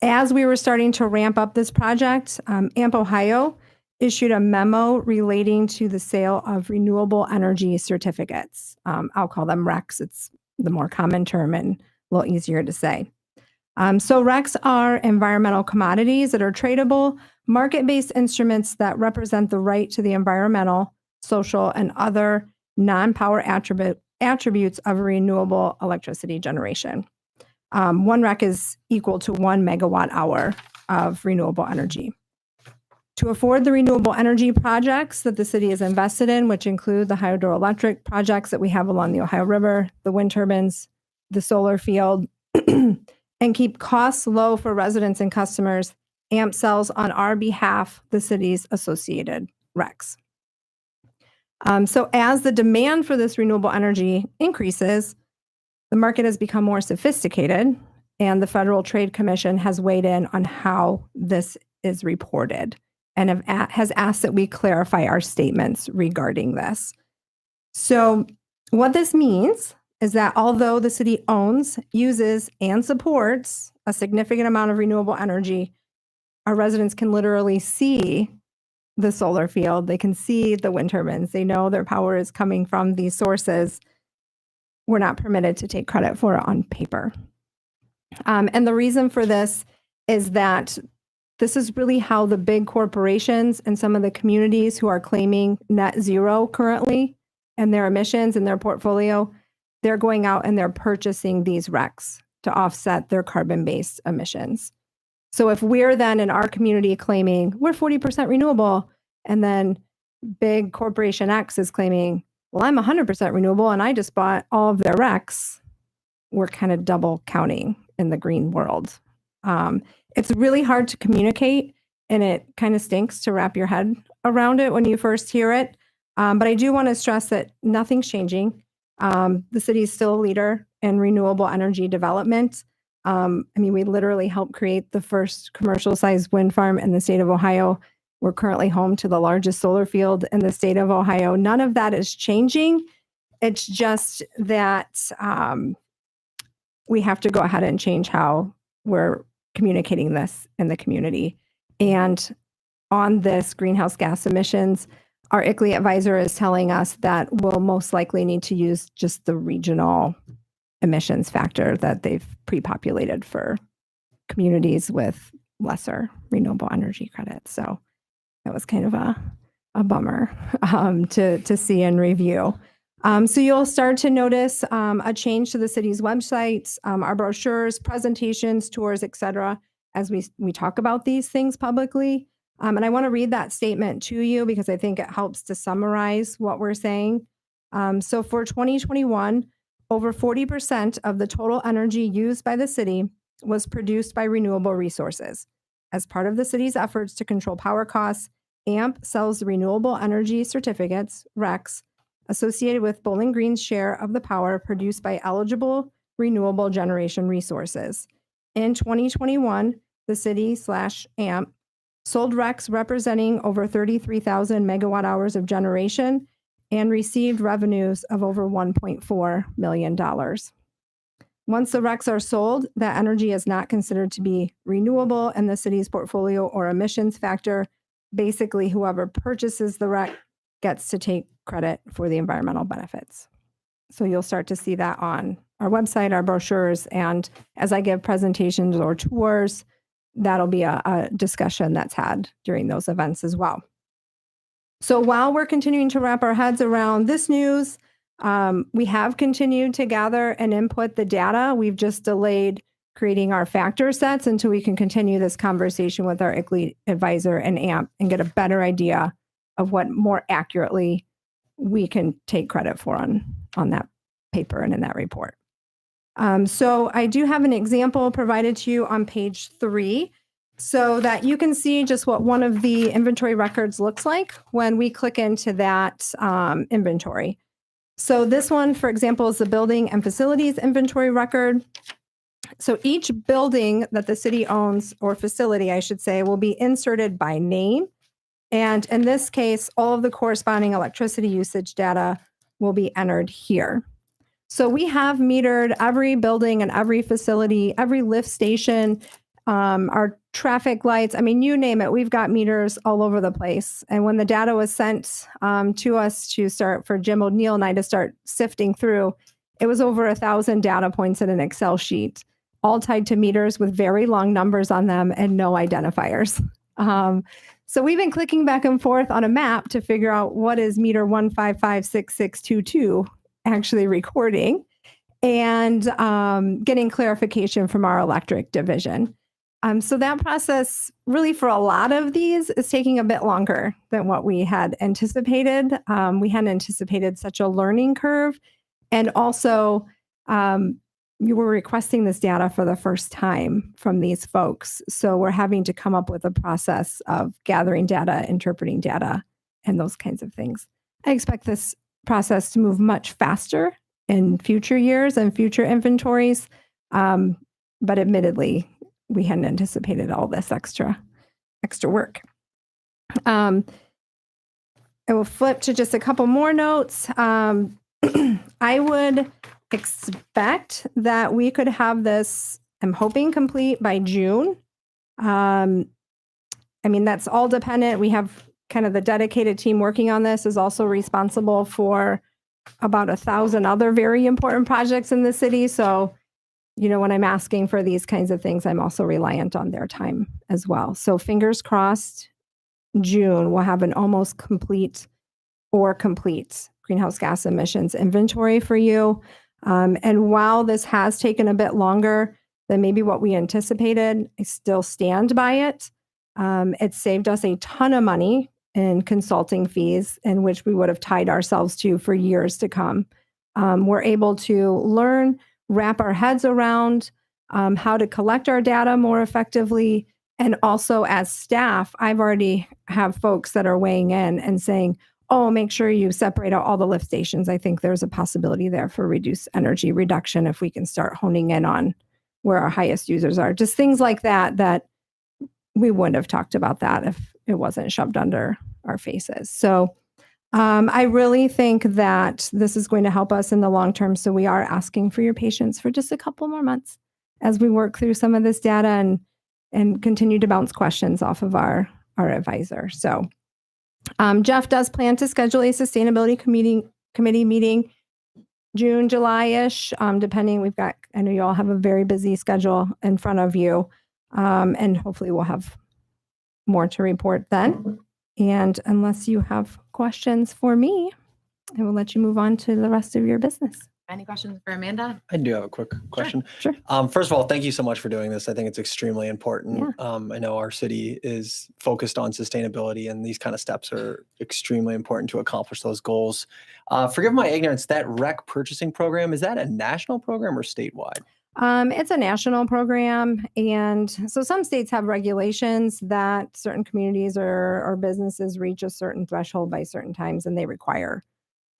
as we were starting to ramp up this project, AMP Ohio issued a memo relating to the sale of renewable energy certificates. I'll call them RECs. It's the more common term and a little easier to say. So RECs are environmental commodities that are tradable, market-based instruments that represent the right to the environmental, social, and other non-power attributes of renewable electricity generation. One REC is equal to 1 megawatt hour of renewable energy. To afford the renewable energy projects that the city is invested in, which include the hydroelectric projects that we have along the Ohio River, the wind turbines, the solar field, and keep costs low for residents and customers, AMP sells on our behalf the city's associated RECs. So as the demand for this renewable energy increases, the market has become more sophisticated, and the Federal Trade Commission has weighed in on how this is reported and has asked that we clarify our statements regarding this. So what this means is that although the city owns, uses, and supports a significant amount of renewable energy, our residents can literally see the solar field. They can see the wind turbines. They know their power is coming from these sources. We're not permitted to take credit for it on paper. And the reason for this is that this is really how the big corporations and some of the communities who are claiming net zero currently and their emissions in their portfolio, they're going out and they're purchasing these RECs to offset their carbon-based emissions. So if we're then in our community claiming we're 40% renewable, and then big corporation X is claiming, well, I'm 100% renewable and I just bought all of their RECs, we're kind of double counting in the green world. It's really hard to communicate, and it kind of stinks to wrap your head around it when you first hear it. But I do want to stress that nothing's changing. The city is still a leader in renewable energy development. We literally helped create the first commercial-sized wind farm in the state of Ohio. We're currently home to the largest solar field in the state of Ohio. None of that is changing. It's just that we have to go ahead and change how we're communicating this in the community. And on this greenhouse gas emissions, our ICLEI advisor is telling us that we'll most likely need to use just the regional emissions factor that they've pre-populated for communities with lesser renewable energy credits. So that was kind of a bummer to see and review. So you'll start to notice a change to the city's website, our brochures, presentations, tours, etc., as we talk about these things publicly. And I want to read that statement to you because I think it helps to summarize what we're saying. So for 2021, over 40% of the total energy used by the city was produced by renewable resources. As part of the city's efforts to control power costs, AMP sells renewable energy certificates, RECs, associated with Bowling Green's share of the power produced by eligible renewable generation resources. In 2021, the city/AMP sold RECs representing over 33,000 megawatt hours of generation and received revenues of over $1.4 million. Once the RECs are sold, that energy is not considered to be renewable in the city's portfolio or emissions factor. Basically, whoever purchases the REC gets to take credit for the environmental benefits. So you'll start to see that on our website, our brochures, and as I give presentations or tours, that'll be a discussion that's had during those events as well. So while we're continuing to wrap our heads around this news, we have continued to gather and input the data. We've just delayed creating our factor sets until we can continue this conversation with our ICLEI advisor and AMP and get a better idea of what more accurately we can take credit for on that paper and in that report. So I do have an example provided to you on page 3 so that you can see just what one of the inventory records looks like when we click into that inventory. So this one, for example, is the building and facilities inventory record. So each building that the city owns, or facility, I should say, will be inserted by name. And in this case, all of the corresponding electricity usage data will be entered here. So we have metered every building and every facility, every lift station, our traffic lights. I mean, you name it, we've got meters all over the place. And when the data was sent to us to start for Jim O'Neill and I to start sifting through, it was over 1,000 data points in an Excel sheet, all tied to meters with very long numbers on them and no identifiers. So we've been clicking back and forth on a map to figure out what is meter 1556622 actually recording, and getting clarification from our electric division. So that process really for a lot of these is taking a bit longer than what we had anticipated. We hadn't anticipated such a learning curve. And also, you were requesting this data for the first time from these folks. So we're having to come up with a process of gathering data, interpreting data, and those kinds of things. I expect this process to move much faster in future years and future inventories. But admittedly, we hadn't anticipated all this extra work. I will flip to just a couple more notes. I would expect that we could have this, I'm hoping, complete by June. I mean, that's all dependent. We have kind of the dedicated team working on this is also responsible for about 1,000 other very important projects in the city. So, you know, when I'm asking for these kinds of things, I'm also reliant on their time as well. So fingers crossed, June, we'll have an almost complete greenhouse gas emissions inventory for you. And while this has taken a bit longer than maybe what we anticipated, I still stand by it. It saved us a ton of money in consulting fees, in which we would have tied ourselves to for years to come. We're able to learn, wrap our heads around how to collect our data more effectively. And also as staff, I've already have folks that are weighing in and saying, oh, make sure you separate out all the lift stations. I think there's a possibility there for reduced energy reduction if we can start honing in on where our highest users are. Just things like that, that we wouldn't have talked about that if it wasn't shoved under our faces. So I really think that this is going to help us in the long term. So we are asking for your patience for just a couple more months as we work through some of this data and continue to bounce questions off of our advisor. So Jeff does plan to schedule a sustainability committee meeting June, July-ish, depending. I know you all have a very busy schedule in front of you, and hopefully we'll have more to report then. And unless you have questions for me, I will let you move on to the rest of your business. Any questions for Amanda? I do have a quick question. Sure. First of all, thank you so much for doing this. I think it's extremely important. Yeah. I know our city is focused on sustainability, and these kind of steps are extremely important to accomplish those goals. Forgive my ignorance, that rec purchasing program, is that a national program or statewide? It's a national program. And so some states have regulations that certain communities or businesses reach a certain threshold by certain times, and they require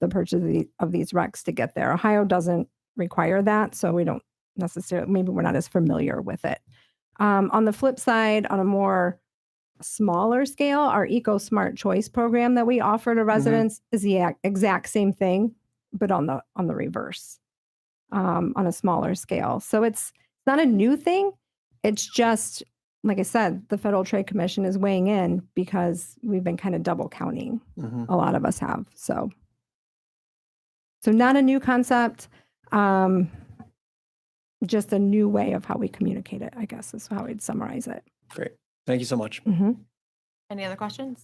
the purchase of these recs to get there. Ohio doesn't require that, so we don't necessarily, maybe we're not as familiar with it. On the flip side, on a more smaller scale, our Eco Smart Choice program that we offer to residents is the exact same thing, but on the reverse, on a smaller scale. So it's not a new thing. It's just, like I said, the Federal Trade Commission is weighing in because we've been kind of double counting. A lot of us have. So not a new concept, just a new way of how we communicate it, I guess is how I'd summarize it. Great. Thank you so much. Any other questions?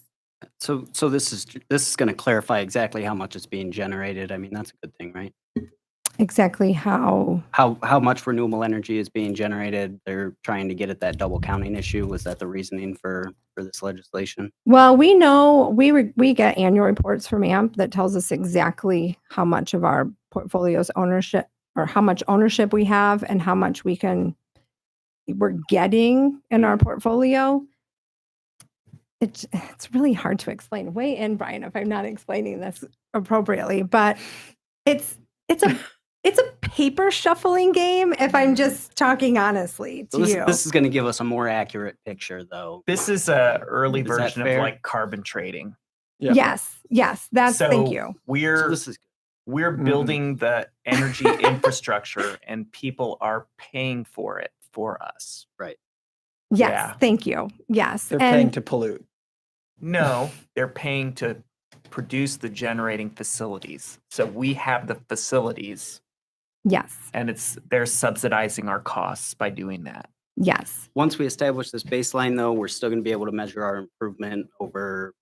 So this is going to clarify exactly how much is being generated. I mean, that's a good thing, right? Exactly how much renewable energy is being generated. They're trying to get at that double counting issue. Was that the reasoning for this legislation? Well, we know we get annual reports from AMP that tells us exactly how much of our portfolio's ownership, or how much ownership we have and how much we're getting in our portfolio. It's really hard to explain. Weigh in, Brian, if I'm not explaining this appropriately, but it's a paper shuffling game, if I'm just talking honestly to you. This is going to give us a more accurate picture, though. This is a early Is that version of fair? like carbon trading. Yes, that's, thank you. We're building the energy infrastructure, and people are paying for it for us. Right. Yes, Yeah. thank you. Yes. They're paying And to pollute. No, they're paying to produce the generating facilities. So we have the facilities yes, and they're subsidizing our costs by doing that. yes. Once we establish this baseline, though, we're still going to be able to measure our improvement over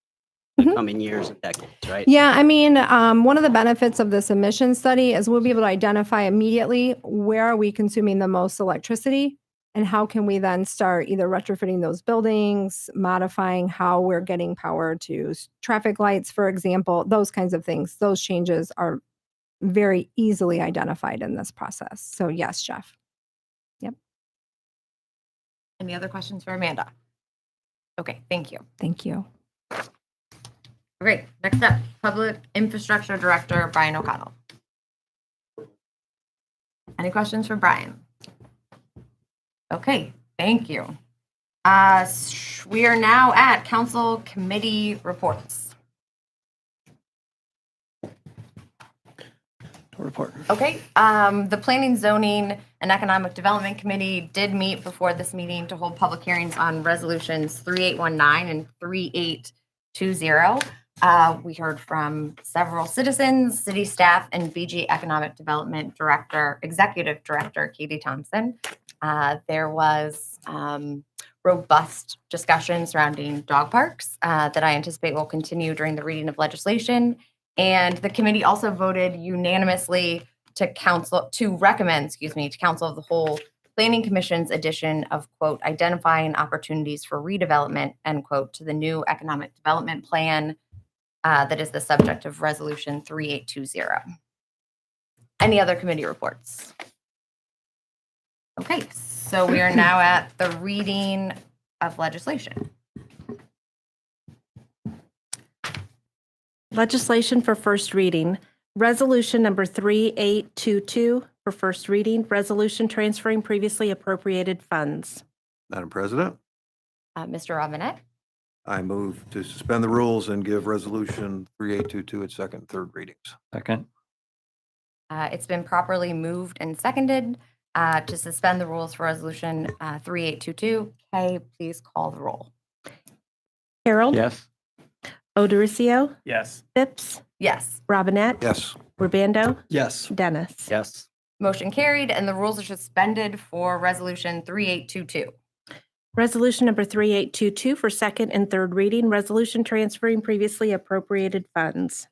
the Mhm. coming years and decades, right? Yeah, I mean, one of the benefits of this emission study is we'll be able to identify immediately where are we consuming the most electricity and how can we then start either retrofitting those buildings, modifying how we're getting power to traffic lights, for example, those kinds of things. Those changes are very easily identified in this process. So yes, Jeff. Yep. Any other questions for Amanda? Okay, thank you. Thank you. Great. Next up, Public Infrastructure Director Brian O'Connell. Any questions for Brian? Okay, thank you. We are now at Council Committee Reports. Report. Okay, the Planning, Zoning, and Economic Development Committee did meet before this meeting to hold public hearings on resolutions 3819 and 3820. We heard from several citizens, city staff, and BG Economic Development Executive Director Katie Thompson. There was robust discussion surrounding dog parks that I anticipate will continue during the reading of legislation. And the committee also voted unanimously to recommend to Council of the Whole Planning Commission's addition of, quote, identifying opportunities for redevelopment, end quote, to the new economic development plan that is the subject of resolution 3820. Any other committee reports? Okay, so we are now at the reading of legislation. Legislation for first reading. Resolution number 3822 for first reading. Resolution transferring previously appropriated funds. Madam President, Mr. Robinette, I move to suspend the rules and give resolution 3822 its second and third readings. Second. it's been properly moved and seconded to suspend the rules for resolution 3822. Kay, please call the roll. Harold? Yes. Odoricio? Yes. Phipps? Yes. Robinette? Yes. Urbando? Yes. Dennis? Yes. Motion carried, and the rules are suspended for resolution 3822. Resolution number 3822 for second and third reading. Resolution transferring previously appropriated funds.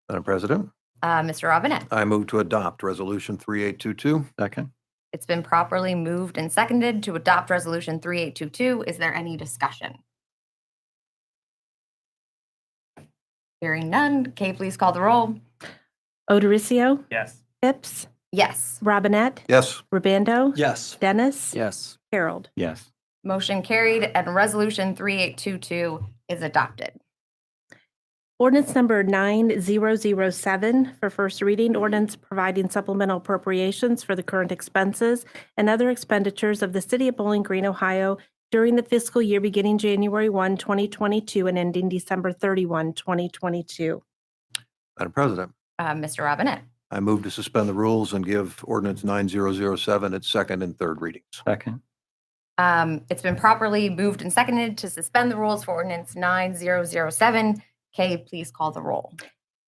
Madam President, Mr. Robinette, I move to adopt resolution 3822. Second. it's been properly moved and seconded to adopt resolution 3822. Is there any discussion? Hearing none, Kay, please call the roll. Odoricio? Yes. Phipps? Yes. Robinette? Yes. Urbando? Yes. Dennis? Yes. Harold? Yes. Motion carried, and resolution 3822 is adopted. Ordinance number 9007 for first reading. Ordinance providing supplemental appropriations for the current expenses and other expenditures of the City of Bowling Green, Ohio during the fiscal year beginning January 1, 2022 and ending December 31, 2022. Madam President, Mr. Robinette, I move to suspend the rules and give ordinance 9007 its second and third readings. Second. it's been properly moved and seconded to suspend the rules for ordinance 9007. Kay, please call the roll.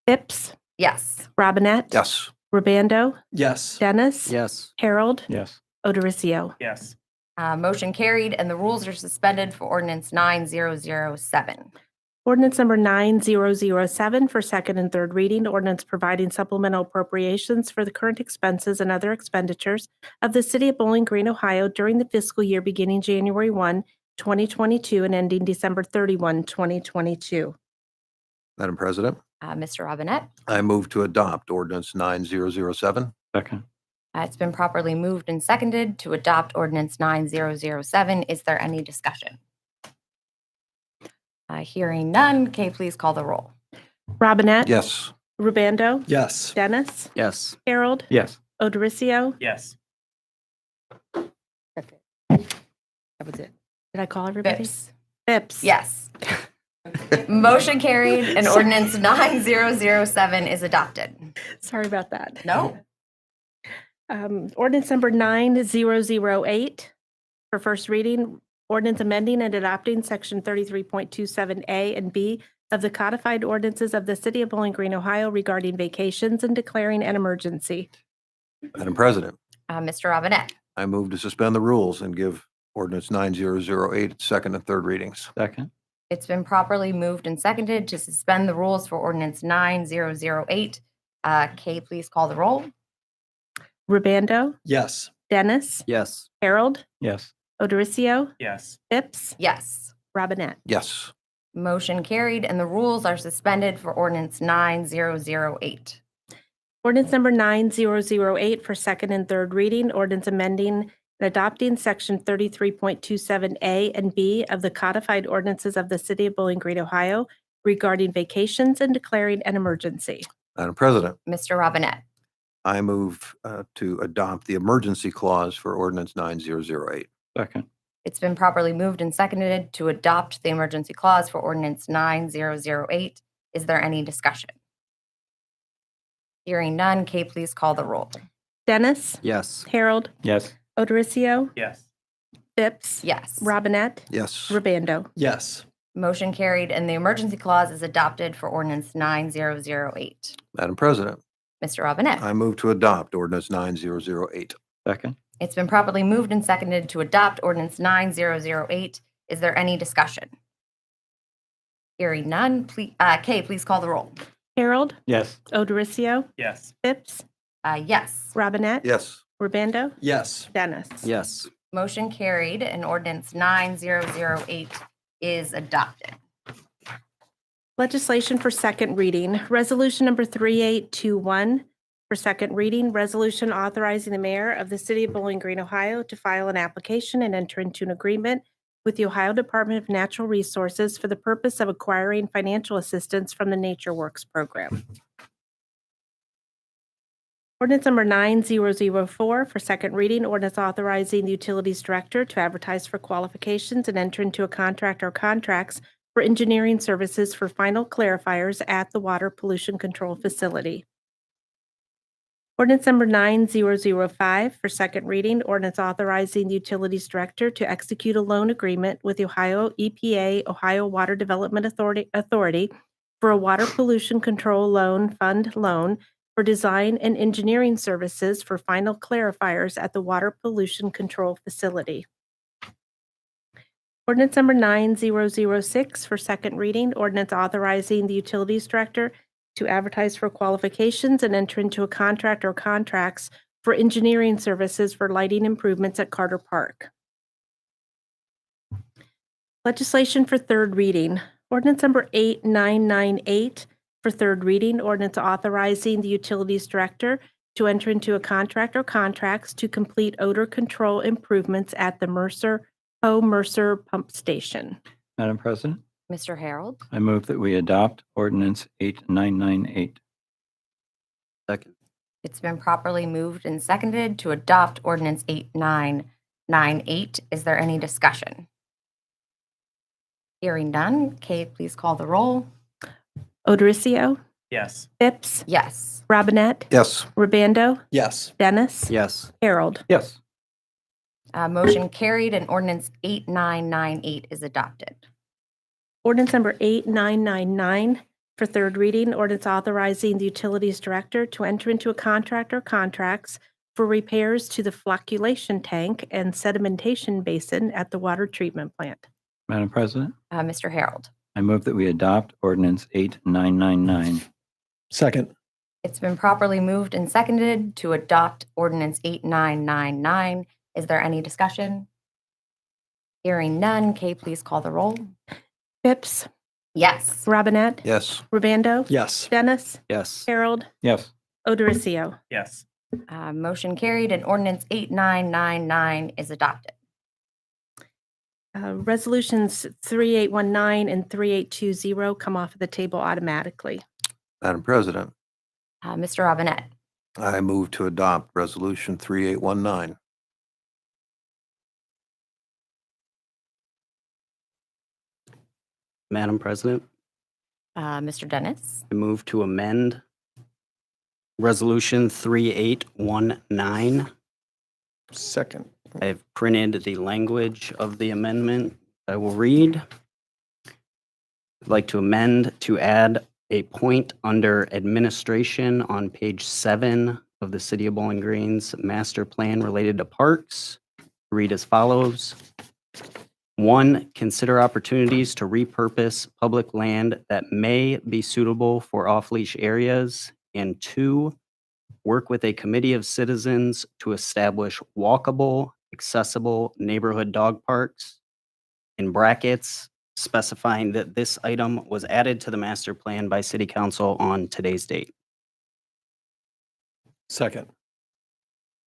Phipps? Yes. Robinette? Yes. Urbando? Yes. Dennis? Yes. Harold? Yes. Odoricio? Yes. Motion carried, and the rules are suspended for ordinance 9007. Ordinance number 9007 for second and third reading. Ordinance providing supplemental appropriations for the current expenses and other expenditures of the City of Bowling Green, Ohio during the fiscal year beginning January 1, 2022 and ending December 31, 2022. Madam President, Mr. Robinette, I move to adopt ordinance 9007. Second. it's been properly moved and seconded to adopt ordinance 9007. Is there any discussion? Hearing none, Kay, please call the roll. Robinette? Yes. Rubando? Yes. Dennis? Yes. Harold? Yes. Odoricio? Yes. That was it. Did I call everybody? Phipps. Phipps. Yes. Motion carried, and ordinance 9007 is adopted. Sorry about that. No. Ordinance number 9008 For first reading, ordinance amending and adopting Section 33.27A and B of the codified ordinances of the City of Bowling Green, Ohio regarding vacations and declaring an emergency. Madam President, Mr. Robinette. I move to suspend the rules and give ordinance 9008 its second and third readings. Second. It's been properly moved and seconded to suspend the rules for ordinance 9008. Kay, please call the roll. Rubando, Yes. Dennis, Yes. Harold, Yes. Odoricio, Yes. Phipps, Yes. Robinette. Yes. Motion carried, and the rules are suspended for ordinance 9008. Ordinance number 9008 for second and third reading, ordinance amending and adopting Section 33.27A and B of the codified ordinances of the City of Bowling Green, Ohio regarding vacations and declaring an emergency. Madam President, Mr. Robinette. I move to adopt the emergency clause for ordinance 9008. Second. It's been properly moved and seconded to adopt the emergency clause for ordinance 9008. Is there any discussion? Hearing none, Kay, please call the roll. Dennis, Yes. Harold, Yes. Odoricio, Yes. Phipps, Yes. Robinette, Yes. Rubando. Yes. Motion carried, and the emergency clause is adopted for ordinance 9008. Madam President, Mr. Robinette. I move to adopt ordinance 9008. Second. It's been properly moved and seconded to adopt ordinance 9008. Is there any discussion? Hearing none, Kay, please call the roll. Harold, Yes. Odoricio, Yes. Phipps, Yes. Robinette, Yes. Rubando, Yes. Dennis. Yes. Motion carried, and ordinance 9008 is adopted. Legislation for second reading, resolution number 3821 for second reading, resolution authorizing the mayor of the City of Bowling Green, Ohio to file an application and enter into an agreement with the Ohio Department of Natural Resources for the purpose of acquiring financial assistance from the Nature Works program. Ordinance number 9004 for second reading, ordinance authorizing the Utilities Director to advertise for qualifications and enter into a contract or contracts for engineering services for final clarifiers at the Water Pollution Control Facility. Ordinance number 9005 for second reading, ordinance authorizing the Utilities Director to execute a loan agreement with the Ohio EPA, Ohio Water Development Authority for a water pollution control loan fund loan for design and engineering services for final clarifiers at the Water Pollution Control Facility. Ordinance number 9006 for second reading, ordinance authorizing the Utilities Director to advertise for qualifications and enter into a contract or contracts for engineering services for lighting improvements at Carter Park. Legislation for third reading, ordinance number 8998 for third reading, ordinance authorizing the Utilities Director to enter into a contract or contracts to complete odor control improvements at the Mercer Pump Station. Madam President, Mr. Harold. I move that we adopt ordinance 8998. Second. It's been properly moved and seconded to adopt ordinance 8998. Is there any discussion? Hearing none, Kay, please call the roll. Odoricio, Yes. Phipps, Yes. Robinette, Yes. Rubando, Yes. Dennis, Yes. Harold. Yes. Motion carried, and ordinance 8998 is adopted. Ordinance number 8999 for third reading, ordinance authorizing the Utilities Director to enter into a contract or contracts for repairs to the flocculation tank and sedimentation basin at the water treatment plant. Madam President, Mr. Harold. I move that we adopt ordinance 8999. Second. It's been properly moved and seconded to adopt ordinance 8999. Is there any discussion? Hearing none, Kay, please call the roll. Phipps, Yes. Robinette, Yes. Rubando, Yes. Dennis, Yes. Harold, Yes. Odoricio. Yes. Motion carried, and ordinance 8999 is adopted. Resolutions 3819 and 3820 come off of the table automatically. Madam President, Mr. Robinette. I move to adopt resolution 3819. Madam President, Mr. Dennis. I move to amend Resolution 3819 Second. I have printed the language of the amendment. I will read. I'd like to amend to add a point under administration on page 7 of the City of Bowling Green's master plan related to parks. Read as follows. 1, consider opportunities to repurpose public land that may be suitable for off-leash areas. And 2, work with a committee of citizens to establish walkable, accessible neighborhood dog parks. In brackets, specifying that this item was added to the master plan by City Council on today's date. Second.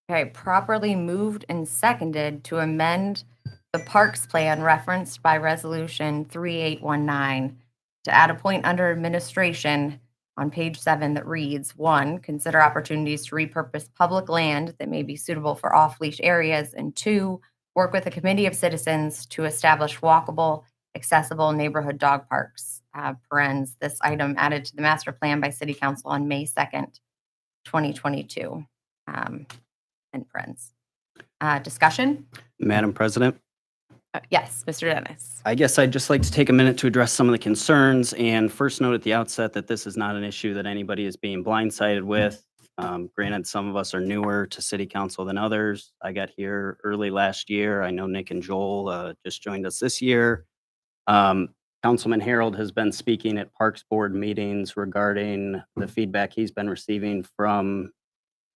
Okay, properly moved and seconded to amend the Parks Plan referenced by Resolution 3819 to add a point under administration on page 7 that reads, 1, consider opportunities to repurpose public land that may be suitable for off-leash areas, and 2, work with a committee of citizens to establish walkable, accessible neighborhood dog parks. Parens, this item added to the master plan by City Council on May 2nd, 2022. And parens. Discussion? Madam President, Yes, Mr. Dennis. I guess I'd just like to take a minute to address some of the concerns and first note at the outset that this is not an issue that anybody is being blindsided with. Granted, some of us are newer to City Council than others. I got here early last year. I know Nick and Joel just joined us this year. Councilman Harold has been speaking at Parks Board meetings regarding the feedback he's been receiving from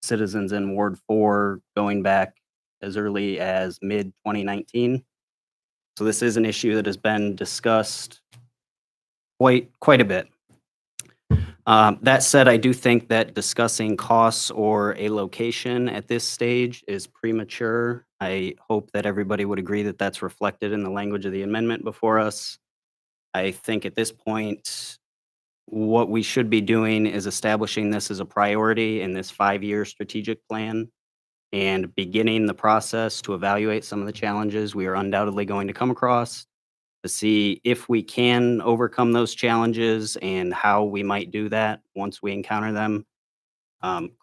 citizens in Ward 4 going back as early as mid-2019. So this is an issue that has been discussed quite a bit. That said, I do think that discussing costs or a location at this stage is premature. I hope that everybody would agree that that's reflected in the language of the amendment before us. I think at this point, what we should be doing is establishing this as a priority in this 5-year strategic plan and beginning the process to evaluate some of the challenges we are undoubtedly going to come across to see if we can overcome those challenges and how we might do that once we encounter them.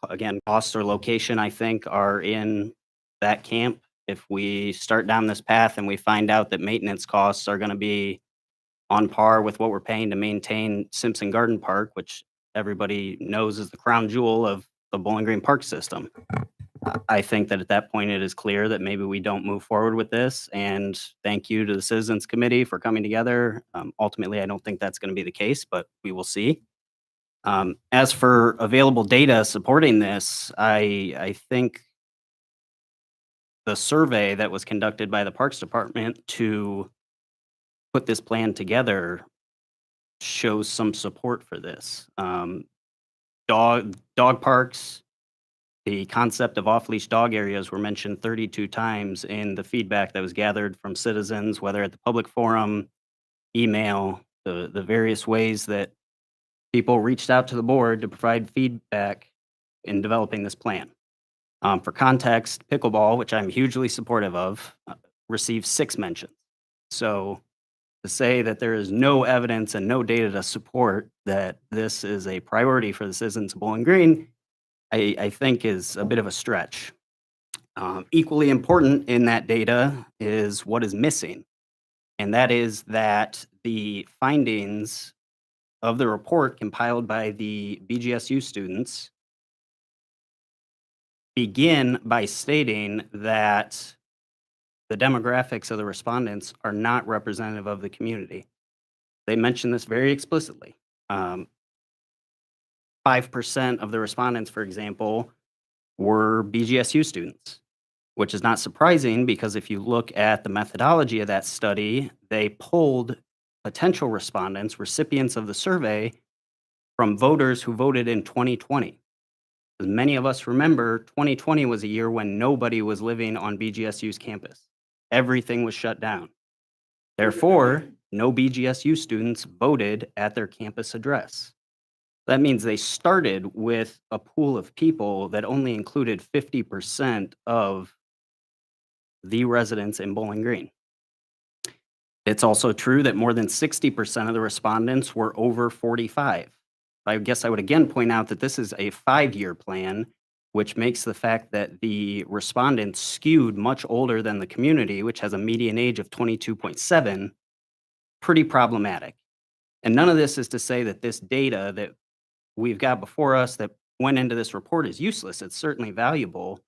Again, cost or location, I think, are in that camp. If we start down this path and we find out that maintenance costs are going to be on par with what we're paying to maintain Simpson Garden Park, which everybody knows is the crown jewel of the Bowling Green Park system, I think that at that point it is clear that maybe we don't move forward with this. And thank you to the Citizens Committee for coming together. Ultimately, I don't think that's going to be the case, but we will see. As for available data supporting this, I think the survey that was conducted by the Parks Department to put this plan together shows some support for this. Dog parks, the concept of off-leash dog areas were mentioned 32 times in the feedback that was gathered from citizens, whether at the public forum, email, the various ways that people reached out to the board to provide feedback in developing this plan. For context, pickleball, which I'm hugely supportive of, received 6 mentions. So to say that there is no evidence and no data to support that this is a priority for the citizens of Bowling Green, I think is a bit of a stretch. Equally important in that data is what is missing, and that is that the findings of the report compiled by the BGSU students begin by stating that the demographics of the respondents are not representative of the community. They mention this very explicitly. 5% of the respondents, for example, were BGSU students, which is not surprising because if you look at the methodology of that study, they pulled potential respondents, recipients of the survey, from voters who voted in 2020. As many of us remember, 2020 was a year when nobody was living on BGSU's campus. Everything was shut down. Therefore, no BGSU students voted at their campus address. That means they started with a pool of people that only included 50% of the residents in Bowling Green. It's also true that more than 60% of the respondents were over 45. I guess I would again point out that this is a 5-year plan which makes the fact that the respondents skewed much older than the community, which has a median age of 22.7, pretty problematic. And none of this is to say that this data that we've got before us that went into this report is useless. It's certainly valuable.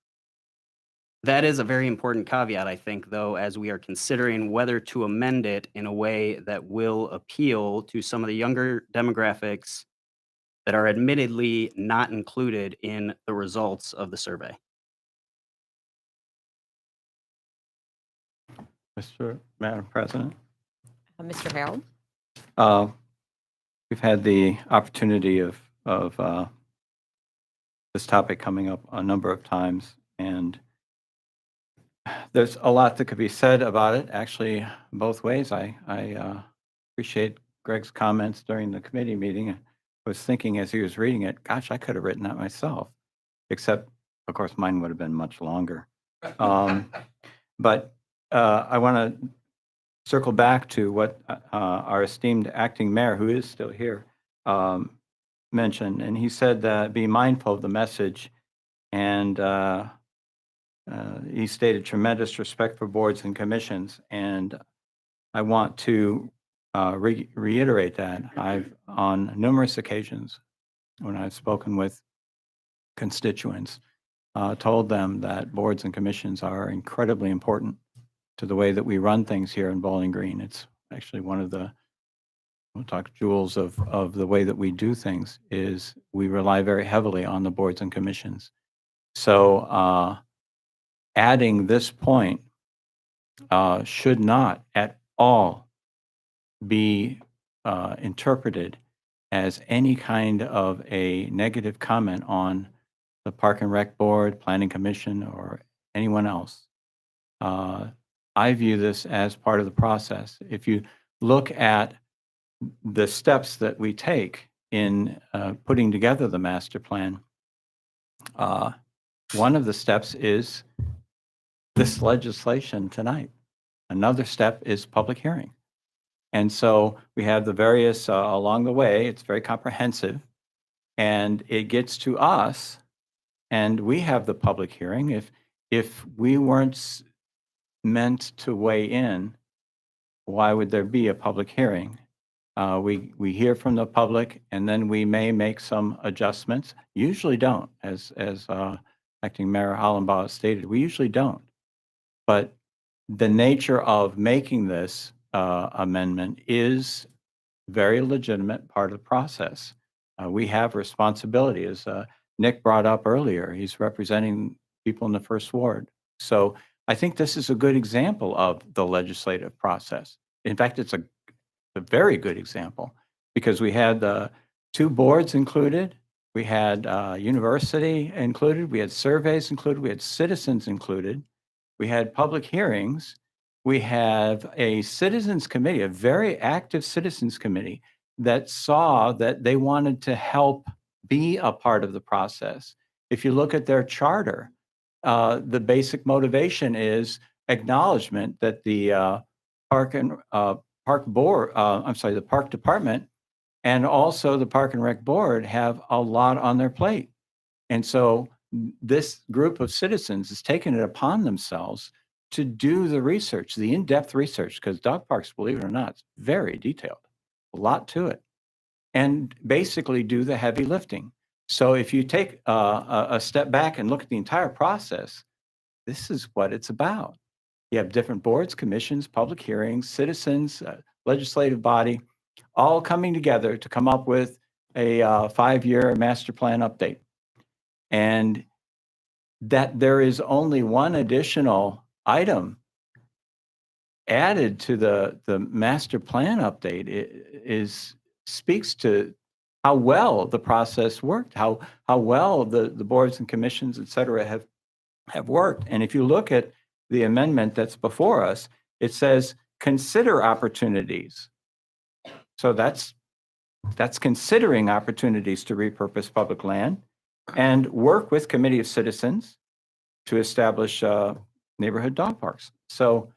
That is a very important caveat, I think, though, as we are considering whether to amend it in a way that will appeal to some of the younger demographics that are admittedly not included in the results of the survey. Madam President, Mr. Harold? we've had the opportunity of this topic coming up a number of times, and there's a lot that could be said about it, actually, both ways. I appreciate Greg's comments during the committee meeting. I was thinking as he was reading it, gosh, I could have written that myself, except, of course, mine would have been much longer. But I want to circle back to what our esteemed acting mayor, who is still here, mentioned. And he said that be mindful of the message. And he stated tremendous respect for boards and commissions. And I want to reiterate that. I've, on numerous occasions, when I've spoken with constituents, told them that boards and commissions are incredibly important to the way that we run things here in Bowling Green. It's actually one of the, we'll talk jewels of the way that we do things, is we rely very heavily on the boards and commissions. So adding this point should not at all be interpreted as any kind of a negative comment on the Park and Rec Board, Planning Commission, or anyone else. I view this as part of the process. If you look at the steps that we take in putting together the master plan, one of the steps is this legislation tonight. Another step is public hearing. And so we have the various along the way. It's very comprehensive, and it gets to us, and we have the public hearing. If we weren't meant to weigh in, why would there be a public hearing? We hear from the public, and then we may make some adjustments. Usually don't, as Acting Mayor Hollenbaugh stated, we usually don't. But the nature of making this amendment is very legitimate part of the process. We have responsibility, as Nick brought up earlier. He's representing people in the First Ward. So I think this is a good example of the legislative process. In fact, it's a very good example, because we had 2 boards included, we had university included, we had surveys included, we had citizens included, we had public hearings, we have a citizens committee, a very active citizens committee that saw that they wanted to help be a part of the process. If you look at their charter, the basic motivation is acknowledgement that the the Park Department and also the Park and Rec Board have a lot on their plate. And so this group of citizens has taken it upon themselves to do the research, the in-depth research, because dog parks, believe it or not, it's very detailed, a lot to it, and basically do the heavy lifting. So if you take a step back and look at the entire process, this is what it's about. You have different boards, commissions, public hearings, citizens, legislative body, all coming together to come up with a 5-year master plan update. And that there is only one additional item added to the master plan update speaks to how well the process worked, how well the boards and commissions, et cetera, have worked. And if you look at the amendment that's before us, it says consider opportunities. So that's considering opportunities to repurpose public land and work with committee of citizens to establish neighborhood dog parks. So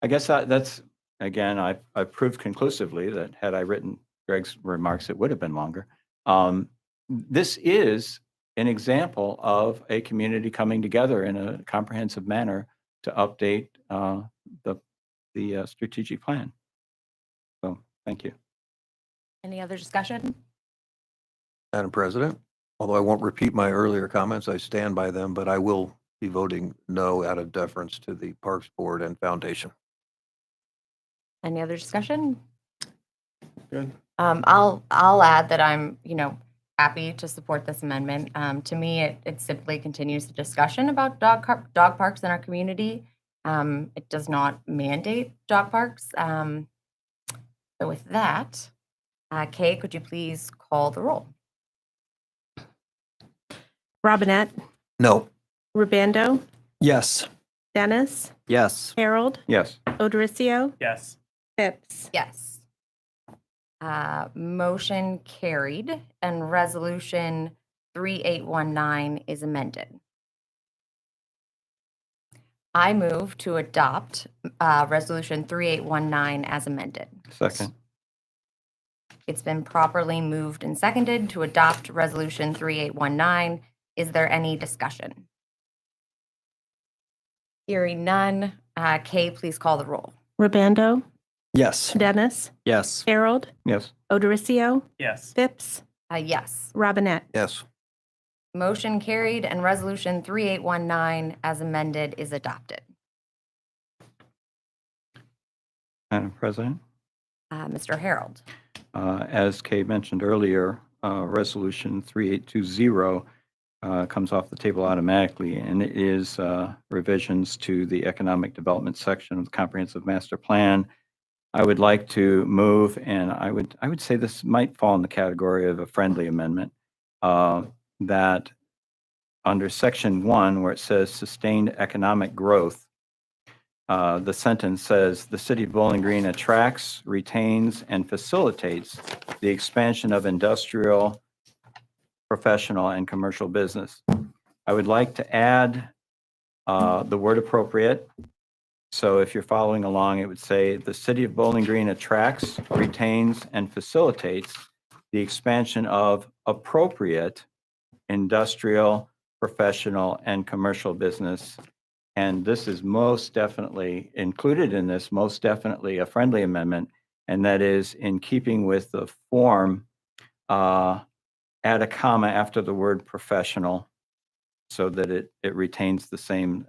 I guess that's, again, I've proved conclusively that had I written Greg's remarks, it would have been longer. This is an example of a community coming together in a comprehensive manner to update the strategic plan. So, thank you. Any other discussion? Madam President, although I won't repeat my earlier comments, I stand by them, but I will be voting no out of deference to the Parks Board and Foundation. Any other discussion? Good. I'll add that I'm, happy to support this amendment. To me, it simply continues the discussion about dog parks in our community. It does not mandate dog parks. So with that, Kay, could you please call the roll? Robinette, No. Rubando, Yes. Dennis, Yes. Harold, Yes. Odoricchio, Yes. Phipps. Yes. Motion carried and resolution 3819 is amended. I move to adopt resolution 3819 as amended. Second. It's been properly moved and seconded to adopt resolution 3819. Is there any discussion? Hearing none. Kay, please call the roll. Rubando, Yes. Dennis, Yes. Harold, Yes. Odoricchio, Yes. Phipps, Yes. Robinette. Yes. Motion carried and resolution 3819 as amended is adopted. Madam President, Mr. Harold. as Kay mentioned earlier, Resolution 3820 comes off the table automatically, and it is revisions to the economic development section of the Comprehensive Master Plan. I would like to move, and I would say this might fall in the category of a friendly amendment, that under Section 1, where it says sustained economic growth, the sentence says, the city of Bowling Green attracts, retains, and facilitates the expansion of industrial, professional, and commercial business. I would like to add the word appropriate. So if you're following along, it would say, the city of Bowling Green attracts, retains, and facilitates the expansion of appropriate industrial, professional, and commercial business. And this is most definitely included in this, most definitely a friendly amendment, and that is in keeping with the form, add a comma after the word professional so that it retains the same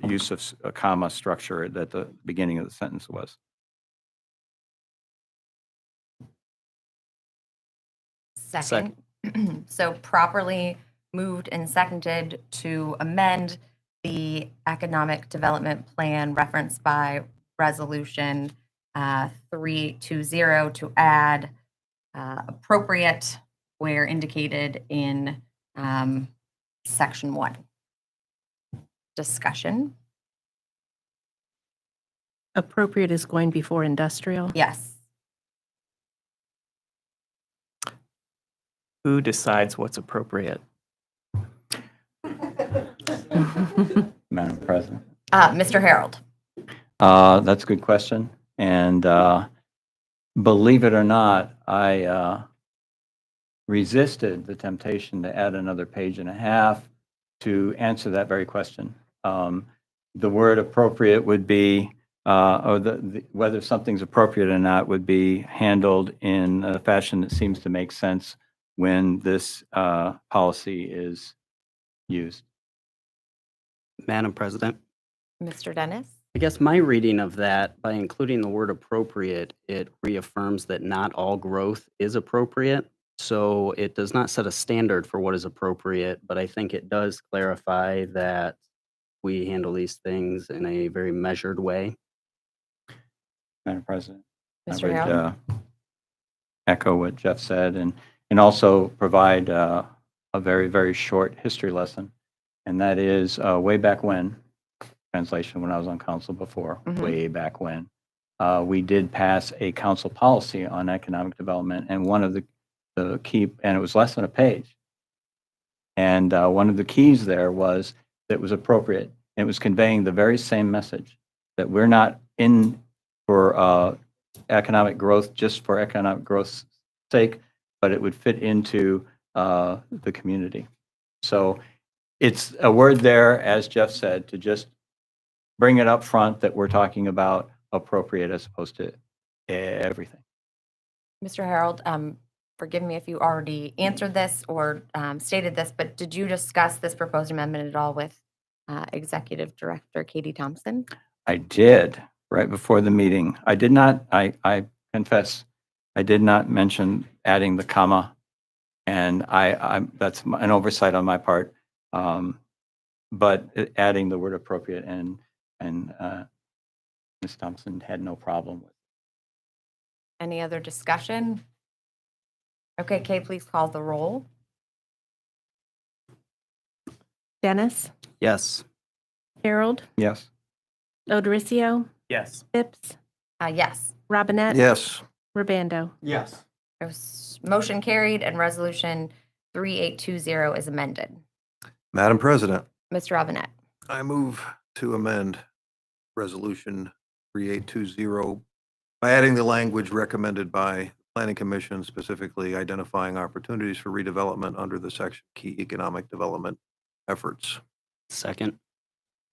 use of a comma structure that the beginning of the sentence was. Second. So properly moved and seconded to amend the economic development plan referenced by resolution 3820 to add appropriate where indicated in section 1. Discussion? Appropriate is going before industrial. Yes. Who decides what's appropriate? Madam President. Mr. Harold. That's a good question. And believe it or not, I resisted the temptation to add another page and a half to answer that very question. The word appropriate would be, or whether something's appropriate or not would be handled in a fashion that seems to make sense when this policy is used. Madam President, Mr. Dennis. I guess my reading of that, by including the word appropriate, it reaffirms that not all growth is appropriate. So it does not set a standard for what is appropriate, but I think it does clarify that we handle these things in a very measured way. Madam President. Mr. I Harold. would echo what Jeff said and also provide a very, very short history lesson. And that is way back when, translation when I was on council before, way back when, we did pass a council policy on economic development. And one of the key, and it was less than a page. And one of the keys there was that it was appropriate. It was conveying the very same message that we're not in for economic growth just for economic growth's sake, but it would fit into the community. So it's a word there, as Jeff said, to just bring it up front that we're talking about appropriate as opposed to everything. Mr. Harold, forgive me if you already answered this or stated this, but did you discuss this proposed amendment at all with Executive Director Katie Thompson? I did right before the meeting. I did not, I confess, I did not mention adding the comma. And that's an oversight on my part. But adding the word appropriate and Ms. Thompson had no problem with. Any other discussion? Okay, Kay, please call the roll. Dennis, Yes. Harold, Yes. Odericio, Yes. Phipps, Yes. Robinette, Yes. Rabando. Yes. Motion carried and resolution 3820 is amended. Madam President, Mr. Robinette. I move to amend Resolution 3820 by adding the language recommended by Planning Commission, specifically identifying opportunities for redevelopment under the section Key Economic Development Efforts. Second.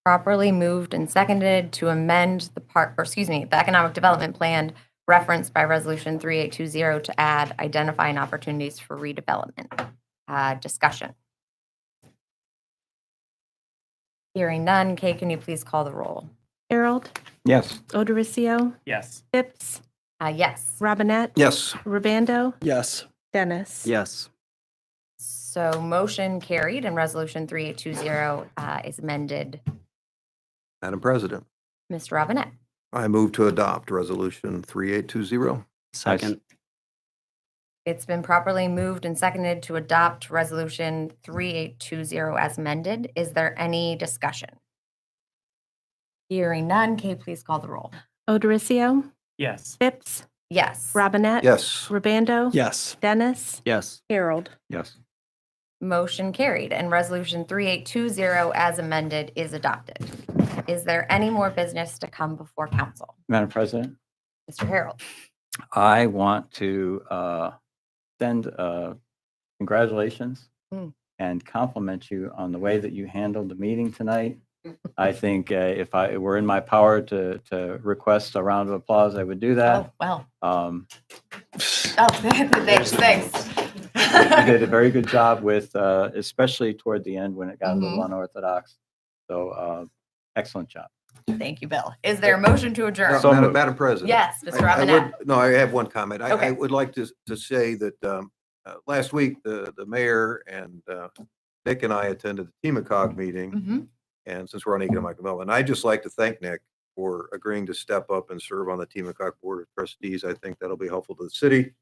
Properly moved and seconded to amend the economic development plan referenced by resolution 3820 to add identifying opportunities for redevelopment. Discussion. Hearing none, Kay, can you please call the roll? Harold, Yes. Odericio, Yes. Phipps, Yes. Robinette, Yes. Rabando, Yes. Dennis. Yes. So motion carried and resolution 3820 is amended. Madam President, Mr. Robinette. I move to adopt Resolution 3820. Second. It's been properly moved and seconded to adopt resolution 3820 as amended. Is there any discussion? Hearing none, Kay, please call the roll. Odericio, Yes. Phipps, Yes. Robinette, Yes. Rabando, Yes. Dennis, Yes. Harold. Yes. Motion carried and resolution 3820 as amended is adopted. Is there any more business to come before council? Madam President, Mr. Harold. I want to send congratulations and compliment you on the way that you handled the meeting tonight. I think if I were in my power to request a round of applause, I would do that. Well. Thanks. You did a very good job with, especially toward the end when it got a little unorthodox. So excellent job. Thank you, Bill. Is there a motion to adjourn? So moved. Madam President. Yes, Mr. I Robinette. I have one comment. Okay. I would like to say that last week, the mayor and Nick and I attended the TEMACOG meeting. Mhm. And since we're on economic development, I'd just like to thank Nick for agreeing to step up and serve on the TEMACOG Board of Trustees. I think that'll be helpful to the city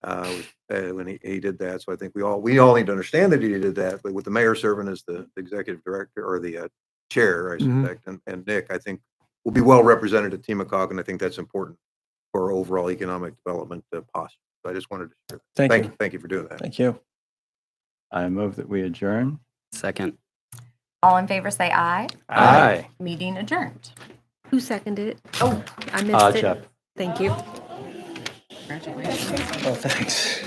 when he did that. So I think we all need to understand that he did that. But with the mayor serving as the executive director or the chair, I suspect, and Nick, I think will be well represented at TEMACOG, and I think that's important for our overall economic development posture. So I just wanted to share that. Thank you for doing that. Thank you. I move that we adjourn. Second. All in favor, say aye. Aye. Meeting adjourned. Who seconded it? Oh, I missed it. Jeff. Thank you. Oh, thanks.